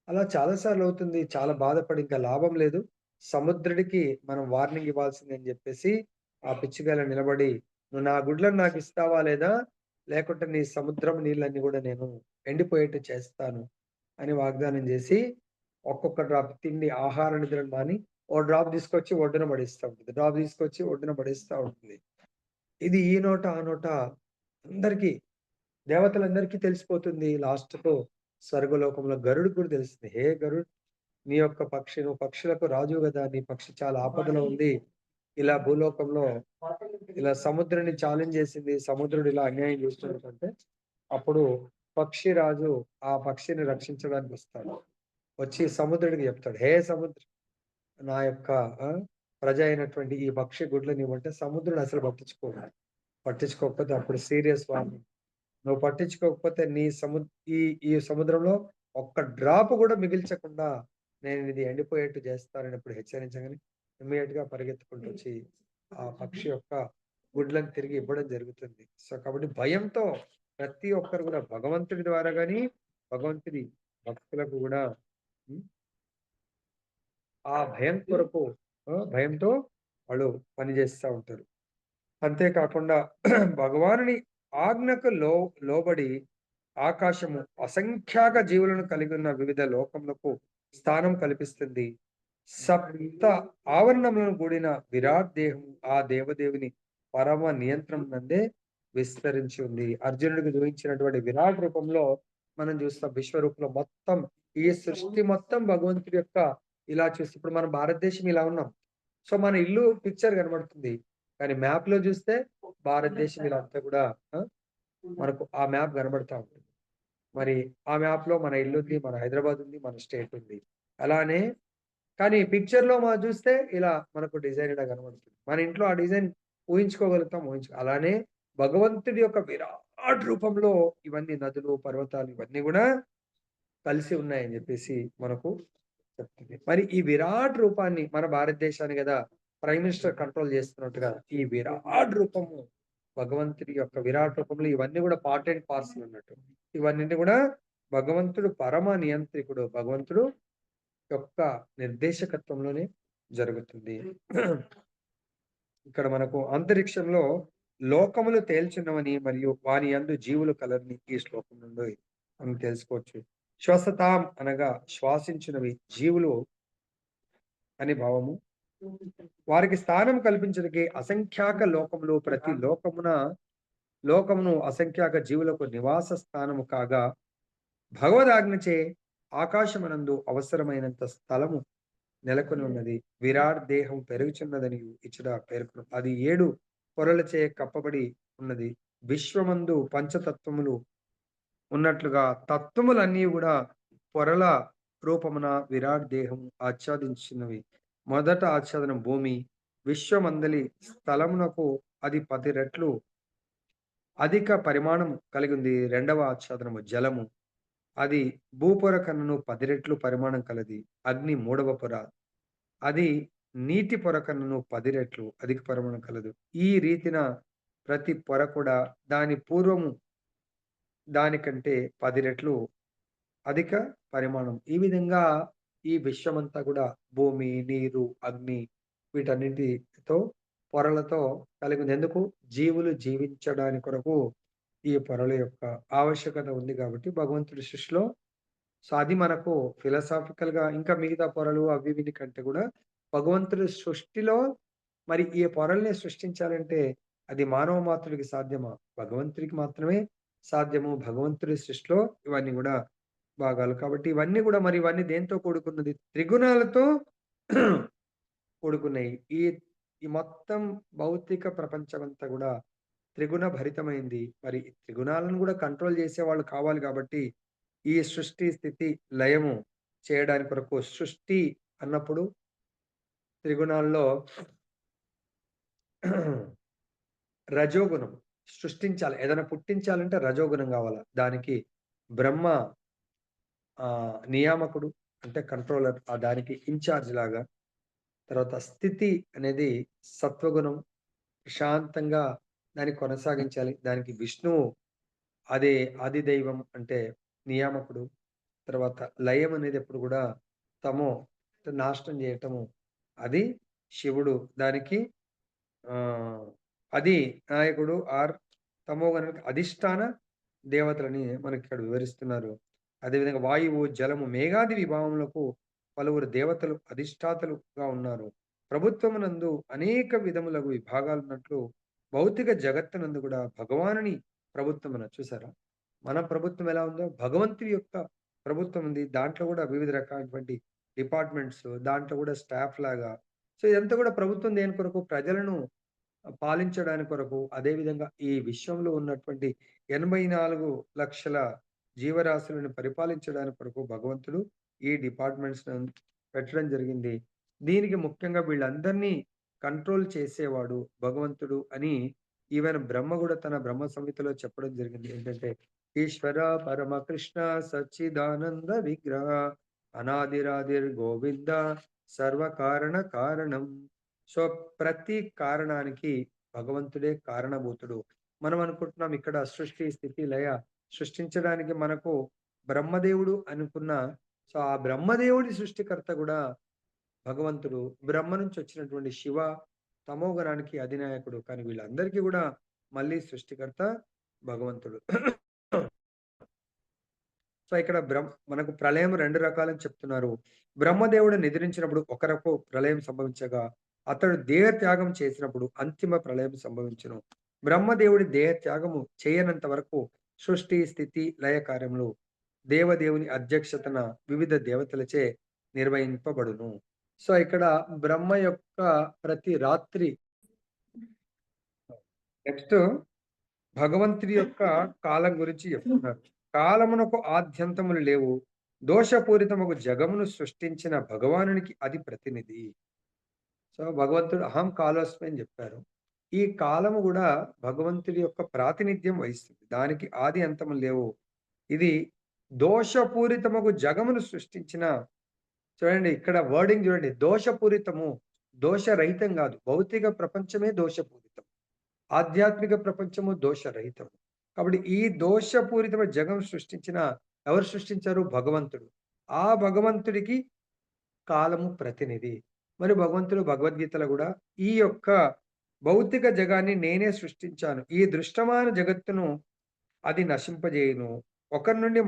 అలా చాలాసార్లు అవుతుంది. చాలా బాధపడి ఇంకా లాభం లేదు, సముద్రుడికి మనం వార్నింగ్ ఇవ్వాల్సింది అని చెప్పేసి ఆ పిచ్చుకల నిలబడి, నువ్వు నా గుడ్లను నాకు ఇస్తావా లేదా, లేకుంటే నీ సముద్రం నీళ్ళన్నీ కూడా నేను ఎండిపోయేట్టు చేస్తాను అని వాగ్దానం చేసి ఒక్కొక్క డ్రాప్ తిండి ఆహార నిద్రను మాని ఓ డ్రాప్ తీసుకొచ్చి ఒడ్డున పడిస్తూ ఉంటుంది. డ్రాప్ తీసుకొచ్చి ఒడ్డున పడిస్తూ ఉంటుంది. ఇది ఈ నోట ఆ నోట అందరికీ, దేవతలందరికీ తెలిసిపోతుంది. లాస్ట్కు స్వర్గలోకంలో గరుడు కూడా తెలుస్తుంది. హే గరుడ్, నీ యొక్క పక్షి, నువ్వు పక్షులకు రాజు కదా, నీ పక్షి చాలా ఆపదలో ఉంది, ఇలా భూలోకంలో ఇలా సముద్రాన్ని ఛాలెంజ్ చేసింది, సముద్రుడు ఇలా అన్యాయం చేస్తున్నట్టే అప్పుడు పక్షి రాజు ఆ పక్షిని రక్షించడానికి వస్తాడు. వచ్చి సముద్రుడికి చెప్తాడు, హే సముద్ర, నా యొక్క ప్రజ అయినటువంటి ఈ పక్షి గుడ్లను ఇవ్వంటే సముద్రుడు అసలు పట్టించుకోకపోతే అప్పుడు సీరియస్ వార్నింగ్, నువ్వు పట్టించుకోకపోతే నీ ఈ సముద్రంలో ఒక్క డ్రాప్ కూడా మిగిల్చకుండా నేను ఇది ఎండిపోయేట్టు చేస్తానని ఇప్పుడు హెచ్చరించగానే ఇమ్మీడియట్ గా పరిగెత్తుకుంటూ వచ్చి ఆ పక్షి యొక్క గుడ్లను తిరిగి ఇవ్వడం జరుగుతుంది. సో కాబట్టి భయంతో ప్రతి ఒక్కరు కూడా భగవంతుడి ద్వారా కానీ భగవంతుడి భక్తులకు కూడా ఆ భయం కొరకు భయంతో వాళ్ళు పనిచేస్తూ ఉంటారు. అంతేకాకుండా భగవానుని ఆజ్ఞకు లోబడి ఆకాశము అసంఖ్యాక జీవులను కలిగి ఉన్న వివిధ లోకములకు స్థానం కల్పిస్తుంది. సప్త ఆవరణములను కూడిన విరాట్ దేహము ఆ దేవదేవుని పరమ నియంత్రణ నందే విస్తరించి ఉంది. అర్జునుడికి చూపించినటువంటి విరాట్ రూపంలో మనం చూస్తాం. విశ్వరూపంలో మొత్తం ఈ సృష్టి మొత్తం భగవంతుడి యొక్క ఇలా చూస్తే ఇప్పుడు మనం భారతదేశం ఇలా ఉన్నాం. సో మన ఇల్లు పిక్చర్ కనబడుతుంది, కానీ మ్యాప్ లో చూస్తే భారతదేశం ఇలా అంతా కూడా మనకు ఆ మ్యాప్ కనబడతా ఉంటుంది. మరి ఆ మ్యాప్ లో మన ఇల్లు ఉంది, మన హైదరాబాద్ ఉంది, మన స్టేట్ ఉంది. అలానే కానీ పిక్చర్ లో మనం చూస్తే ఇలా మనకు డిజైన్ ఇలా కనబడుతుంది. మన ఇంట్లో ఆ డిజైన్ ఊహించుకోగలుగుతాం. అలానే భగవంతుడి యొక్క విరాట్ రూపంలో ఇవన్నీ నదులు, పర్వతాలు ఇవన్నీ కూడా కలిసి ఉన్నాయని చెప్పేసి మనకు చెప్తుంది. మరి ఈ విరాట్ రూపాన్ని మన భారతదేశాన్ని కదా ప్రైమ్ మినిస్టర్ కంట్రోల్ చేస్తున్నట్టుగా ఈ విరాట్ రూపము భగవంతుడి యొక్క విరాట్ రూపంలో ఇవన్నీ కూడా పార్ట్ అండ్ పార్సల్ అన్నట్టు. ఇవన్నీ కూడా భగవంతుడు పరమ నియంత్రికుడు. భగవంతుడు యొక్క నిర్దేశకత్వంలోనే జరుగుతుంది. ఇక్కడ మనకు అంతరిక్షంలో లోకములు తేల్చున్నవని మరియు వాని యందు జీవులు కలరని ఈ శ్లోకం నుండి మనం తెలుసుకోవచ్చు. శ్వసతాం అనగా శ్వాసించినవి జీవులు అని భావము. వారికి స్థానం కల్పించడానికి అసంఖ్యాక లోకములు ప్రతి లోకమును అసంఖ్యాక జీవులకు నివాస స్థానము కాగా భగవదాజ్ఞచే ఆకాశమనందు అవసరమైనంత స్థలము నెలకొని ఉన్నది. విరాట్ దేహం పెరుగుచున్నదని ఇచ్చట పేర్కొను. అది 7 పొరలచే కప్పబడి ఉన్నది. విశ్వమందు పంచతత్వములు ఉన్నట్లుగా తత్వములన్నీ కూడా పొరల రూపమున విరాట్ దేహం ఆచ్ఛాదించినవి. మొదట ఆచ్ఛాదనం భూమి. విశ్వమందలి స్థలమునకు అది 10 రెట్లు అధిక పరిమాణం కలిగి ఉంది. రెండవ ఆచ్ఛాదనము జలము. అది భూపొర కన్నను 10 రెట్లు పరిమాణం కలది. అగ్ని మూడవ పొర. అది నీటి పొర కన్నను 10 రెట్లు అధిక పరిమాణం కలదు. ఈ రీతిన ప్రతి పొర కూడా దాని పూర్వము దానికంటే 10 రెట్లు అధిక పరిమాణం. ఈ విధంగా ఈ విశ్వమంతా కూడా భూమి, నీరు, అగ్ని వీటన్నిటితో పొరలతో కలిగి ఉంది. ఎందుకు? జీవులు జీవించడానికి కొరకు ఈ పొరల యొక్క ఆవశ్యకత ఉంది కాబట్టి భగవంతుడి సృష్టిలో. సో అది మనకు ఫిలాసాఫికల్ గా ఇంకా మిగతా పొరలు అవి వీటి కంటే కూడా భగవంతుడి సృష్టిలో మరి ఈ పొరల్ని సృష్టించాలంటే అది మానవ మాత్రుడికి సాధ్యమా? భగవంతుడికి మాత్రమే సాధ్యము. భగవంతుడి సృష్టిలో ఇవన్నీ కూడా భాగాలు. కాబట్టి ఇవన్నీ కూడా మరి ఇవన్నీ దేంతో కూడుకున్నది? త్రిగుణాలతో కూడుకున్నాయి. ఈ మొత్తం భౌతిక ప్రపంచమంతా కూడా త్రిగుణ భరితమైంది. మరి ఈ త్రిగుణాలను కూడా కంట్రోల్ చేసేవాళ్ళు కావాలి కాబట్టి ఈ సృష్టి, స్థితి, లయము చేయడానికి కొరకు సృష్టి అన్నప్పుడు త్రిగుణాల్లో రజోగుణం సృష్టించాలి. ఏదైనా పుట్టించాలంటే రజోగుణం కావాల. దానికి బ్రహ్మ నియామకుడు అంటే కంట్రోలర్, దానికి ఇన్ఛార్జ్ లాగా. తర్వాత స్థితి అనేది సత్వగుణం, ప్రశాంతంగా దాన్ని కొనసాగించాలి. దానికి విష్ణువు అదే ఆదిదైవం అంటే నియామకుడు. తర్వాత లయం అనేది ఎప్పుడు కూడా తమో నాశనం చేయటము, అది శివుడు. దానికి అది నాయకుడు ఆర్ తమోగణానికి అధిష్టాన దేవతలని మనకి ఇక్కడ వివరిస్తున్నారు. అదేవిధంగా వాయువు, జలము, మేఘాది విభావములకు పలువురు దేవతలు అధిష్టాతలుగా ఉన్నారు. ప్రభుత్వమునందు అనేక విధములకు విభాగాలు ఉన్నట్లు భౌతిక జగత్తునందు కూడా భగవానుని ప్రభుత్వం చూసారా? మన ప్రభుత్వం ఎలా ఉందో భగవంతుడి యొక్క ప్రభుత్వం ఉంది. దాంట్లో కూడా వివిధ రకాలైనటువంటి డిపార్ట్మెంట్స్, దాంట్లో కూడా స్టాఫ్ లాగా. సో ఇదంతా కూడా ప్రభుత్వం దేని కొరకు? ప్రజలను పాలించడానికి కొరకు. అదేవిధంగా ఈ విశ్వంలో ఉన్నటువంటి 84 లక్షల జీవరాశులను పరిపాలించడానికి కొరకు భగవంతుడు ఈ డిపార్ట్మెంట్స్ పెట్టడం జరిగింది. దీనికి ముఖ్యంగా వీళ్ళందరినీ కంట్రోల్ చేసేవాడు భగవంతుడు అని ఈవెన్ బ్రహ్మ కూడా తన బ్రహ్మ సంహితలో చెప్పడం జరిగింది. ఏంటంటే ఈశ్వర పరమ కృష్ణ సచ్చిదానంద విగ్రహ అనాదిరాదిర్ గోవింద సర్వకారణ కారణం. సో ప్రతి కారణానికి భగవంతుడే కారణభూతుడు. మనం అనుకుంటున్నాం ఇక్కడ సృష్టి, స్థితి, లయ సృష్టించడానికి మనకు బ్రహ్మదేవుడు అనుకున్న, సో ఆ బ్రహ్మదేవుడి సృష్టికర్త కూడా భగవంతుడు. బ్రహ్మ నుంచి వచ్చినటువంటి శివ తమోగణానికి అధినాయకుడు. కానీ వీళ్ళందరికీ కూడా మళ్ళీ సృష్టికర్త భగవంతుడు. సో ఇక్కడ మనకు ప్రళయం 2 రకాలని చెప్తున్నారు. బ్రహ్మదేవుడు నిద్రించినప్పుడు ఒకరకు ప్రళయం సంభవించగా అతడు దేహ త్యాగం చేసినప్పుడు అంతిమ ప్రళయం సంభవించును. బ్రహ్మదేవుడి దేహ త్యాగము చేయనంత వరకు సృష్టి, స్థితి, లయ కార్యములు దేవదేవుని అధ్యక్షతన వివిధ దేవతలచే నిర్వహింపబడును. సో ఇక్కడ బ్రహ్మ యొక్క ప్రతి రాత్రి. నెక్స్ట్ భగవంతుడి యొక్క కాలం గురించి చెప్తున్నారు. కాలమునకు ఆద్యంతములు లేవు. దోషపూరితముకు జగమును సృష్టించిన భగవానునికి అది ప్రతినిధి. సో భగవంతుడు అహం కాలోస్మి అని చెప్పారు. ఈ కాలము కూడా భగవంతుడి యొక్క ప్రాతినిధ్యం వహిస్తుంది. దానికి ఆది అంతము లేవు. ఇది దోషపూరితముకు జగమును సృష్టించిన, చూడండి ఇక్కడ వర్డింగ్ చూడండి, దోషపూరితము, దోషరహితం కాదు. భౌతిక ప్రపంచమే దోషపూరితం, ఆధ్యాత్మిక ప్రపంచము దోషరహితం. కాబట్టి ఈ దోషపూరితమైన జగం సృష్టించిన ఎవరు సృష్టించారు? భగవంతుడు. ఆ భగవంతుడికి కాలము ప్రతినిధి. మరి భగవంతుడు భగవద్గీతలో గూడా ఈ యొక్క భౌతిక జగాన్ని నేనే సృష్టించాను. ఈ దృష్టమాన జగత్తును అది నశింపజేయును. ఒకరి నుండి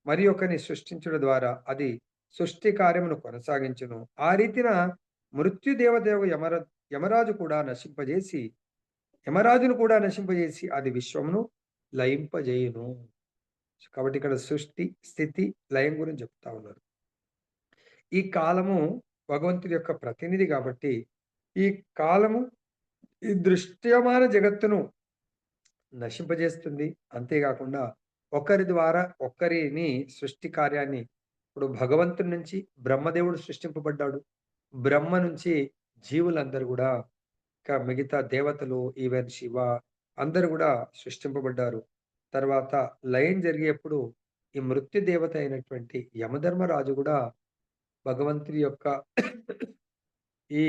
మరి ఒకరిని సృష్టించడం ద్వారా అది సృష్టి కార్యమును కొనసాగించును. ఆ రీతిన మృత్యు దేవదేవ యమరాజు కూడా యమరాజును కూడా నశింపజేసి అది విశ్వమును లయింపజేయును. కాబట్టి ఇక్కడ సృష్టి, స్థితి, లయం గురించి చెప్తా ఉన్నారు. ఈ కాలము భగవంతుడి యొక్క ప్రతినిధి కాబట్టి ఈ కాలము ఈ దృశ్యమాన జగత్తును నశింపజేస్తుంది. అంతేకాకుండా ఒకరి ద్వారా ఒకరిని సృష్టి కార్యాన్ని ఇప్పుడు భగవంతుడి నుంచి బ్రహ్మదేవుడు సృష్టింపబడ్డాడు. బ్రహ్మ నుంచి జీవులందరూ గూడా మిగతా దేవతలు ఈవెన్ శివ అందరూ గూడా సృష్టింపబడ్డారు. తర్వాత లయం జరిగేప్పుడు ఈ మృత్యు దేవత అయినటువంటి యమధర్మరాజు గూడా భగవంతుడి యొక్క ఈ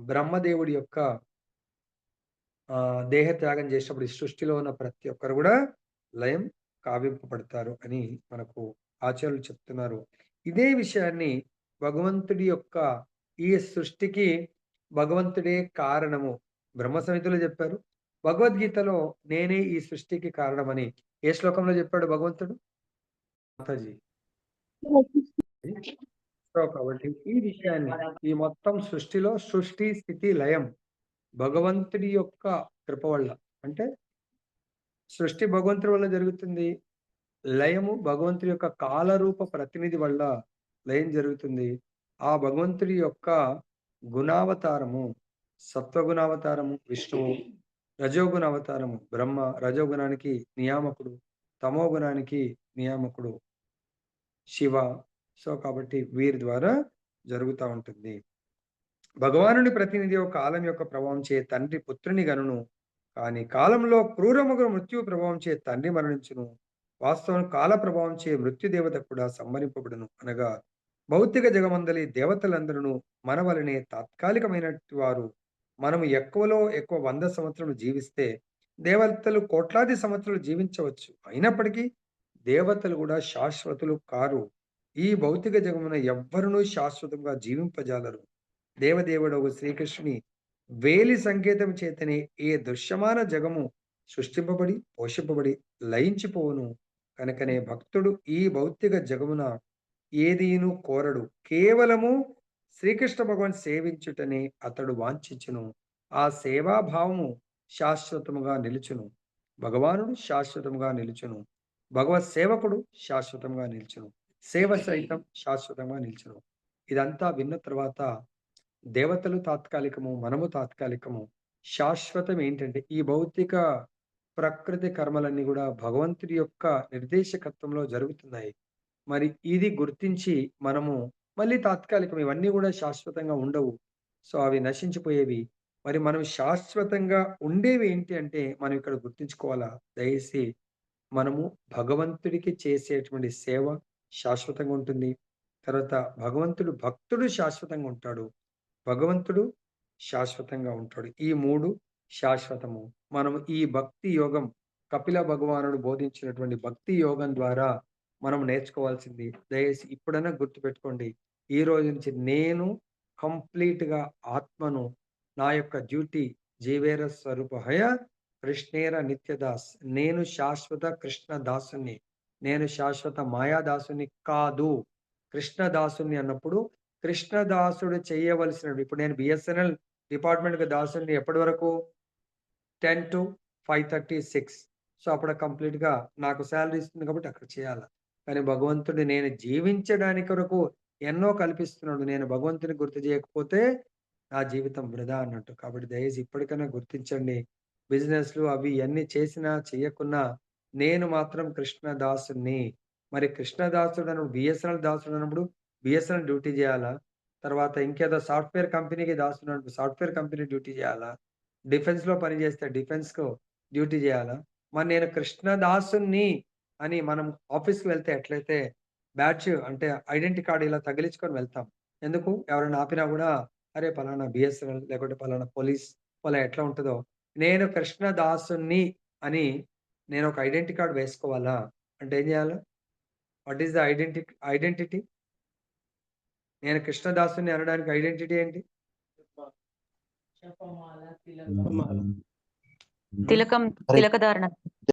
బ్రహ్మదేవుడి యొక్క దేహ త్యాగం చేసినప్పుడు ఈ సృష్టిలో ఉన్న ప్రతి ఒక్కరు కూడా లయం కావింపబడతారు అని మనకు ఆచార్యులు చెప్తున్నారు. ఇదే విషయాన్ని భగవంతుడి యొక్క ఈ సృష్టికి భగవంతుడే కారణము బ్రహ్మ సంహితలో చెప్పారు. భగవద్గీతలో నేనే ఈ సృష్టికి కారణమని ఏ శ్లోకంలో చెప్పాడు భగవంతుడు? మాతాజీ. సో కాబట్టి ఈ విషయాన్ని ఈ మొత్తం సృష్టిలో సృష్టి, స్థితి, లయం భగవంతుడి యొక్క కృప వల్ల, అంటే సృష్టి భగవంతుడి వల్ల జరుగుతుంది. లయము భగవంతుడి యొక్క కాలరూప ప్రతినిధి వల్ల లయం జరుగుతుంది. ఆ భగవంతుడి యొక్క గుణావతారము, సత్వగుణావతారము విష్ణువు, రజోగుణ అవతారము బ్రహ్మ, రజోగుణానికి నియామకుడు, తమో గుణానికి నియామకుడు శివ. సో కాబట్టి వీరి ద్వారా జరుగుతూ ఉంటుంది. భగవానుని ప్రతినిధి కాలం యొక్క ప్రభావం చే తండ్రి పుత్రుని గనును, కానీ కాలంలో క్రూరముగు మృత్యు ప్రభావం చే తండ్రి మరణించును. వాస్తవం కాల ప్రభావం చే మృత్యుదేవత కూడా సంహరింపబడును. అనగా భౌతిక జగమందలి దేవతలందరూ మన వలనే తాత్కాలికమైన వారు. మనము ఎక్కువలో ఎక్కువ 100 సంవత్సరాలు జీవిస్తే దేవతలు కోట్లాది సంవత్సరాలు జీవించవచ్చు. అయినప్పటికీ దేవతలు కూడా శాశ్వతులు కారు. ఈ భౌతిక జగమున ఎవ్వరునూ శాశ్వతంగా జీవింపజాలరు. దేవదేవుడు శ్రీకృష్ణుని వేలి సంకేతం చేతనే ఈ దృశ్యమాన జగము సృష్టింపబడి పోషింపబడి లయించిపోవును. కనుకనే భక్తుడు ఈ భౌతిక జగమున ఏదీను కోరడు, కేవలము శ్రీకృష్ణ భగవాన్ సేవించుటనే అతడు వాంఛించును. ఆ సేవాభావము శాశ్వతముగా నిలుచును. భగవానుడు శాశ్వతముగా నిలుచును. భగవత్ సేవకుడు శాశ్వతంగా నిలుచును. సేవ సైతం శాశ్వతంగా నిలుచును. ఇదంతా విన్న తర్వాత దేవతలు తాత్కాలికము, మనము తాత్కాలికము. శాశ్వతం ఏంటంటే ఈ భౌతిక ప్రకృతి కర్మలన్నీ కూడా భగవంతుడి యొక్క నిర్దేశకత్వంలో జరుగుతున్నాయి. మరి ఇది గుర్తించి మనము మళ్ళీ తాత్కాలికం, ఇవన్నీ కూడా శాశ్వతంగా ఉండవు. సో అవి నశించిపోయేవి. మరి మనం శాశ్వతంగా ఉండేవి ఏంటి అంటే మనం ఇక్కడ గుర్తించుకోవాలా. దయచేసి మనము భగవంతుడికి చేసేటువంటి సేవ శాశ్వతంగా ఉంటుంది. తర్వాత భక్తుడు శాశ్వతంగా ఉంటాడు. భగవంతుడు శాశ్వతంగా ఉంటాడు. ఈ 3 శాశ్వతము. మనము ఈ భక్తి యోగం కపిల భగవానుడు బోధించినటువంటి భక్తి యోగం ద్వారా మనం నేర్చుకోవాల్సింది. దయచేసి ఇప్పుడైనా గుర్తుపెట్టుకోండి. ఈ రోజు నుంచి నేను కంప్లీట్‌గా ఆత్మను, నా యొక్క డ్యూటీ జీవేర స్వరూపహయ కృష్ణేర నిత్యదాస్. నేను శాశ్వత కృష్ణదాసుని. నేను శాశ్వత మాయాదాసుని కాదు. కృష్ణదాసుని అన్నప్పుడు కృష్ణదాసుడు చేయవలసినవి, ఇప్పుడు నేను బిఎస్ఎన్ఎల్ డిపార్ట్మెంట్‌కి దాసుని ఎప్పటి వరకు 10 to 5:36. సో అప్పుడు కంప్లీట్‌గా నాకు సాలరీ ఇస్తుంది కాబట్టి అక్కడ చేయాలా. కానీ భగవంతుడు నేను జీవించడానికి కొరకు ఎన్నో కల్పిస్తున్నాడు. నేను భగవంతుని గుర్తు చేయకపోతే నా జీవితం వృధా అన్నట్టు. కాబట్టి దయచేసి ఇప్పటికైనా గుర్తించండి. బిజినెస్‌లు అవి ఇయన్నీ చేసినా చేయకున్నా నేను మాత్రం కృష్ణదాసుని. మరి కృష్ణదాసుడు అన్నప్పుడు బిఎస్ఎన్ఎల్ దాసుడు అన్నప్పుడు బిఎస్ఎన్ఎల్ డ్యూటీ చేయాలా? తర్వాత ఇంకేదో సాఫ్ట్‌వేర్ కంపెనీకి దాసుడు అన్నప్పుడు సాఫ్ట్‌వేర్ కంపెనీ డ్యూటీ చేయాలా? డిఫెన్స్‌లో పని చేస్తే డిఫెన్స్‌కు డ్యూటీ చేయాలా? మరి నేను కృష్ణదాసుని అని మనం ఆఫీస్‌కి వెళ్తే ఎట్లయితే బ్యాడ్జ్ అంటే ఐడెంటిటీ కార్డ్ ఇలా తగిలించుకొని వెళ్తాం. ఎందుకు? ఎవరైనా ఆపినా కూడా అరే పలానా బిఎస్ఎన్ఎల్ లేకపోతే పలానా పోలీస్ వాళ్ళ ఎట్లా ఉంటదో, నేను కృష్ణదాసుని అని నేను ఒక ఐడెంటిటీ కార్డ్ వేసుకోవాలా? అంటే ఏం చేయాలా? What is the identity? నేను కృష్ణదాసుని అనడానికి ఐడెంటిటీ ఏంటి? తిలకం, తిలకధారణ.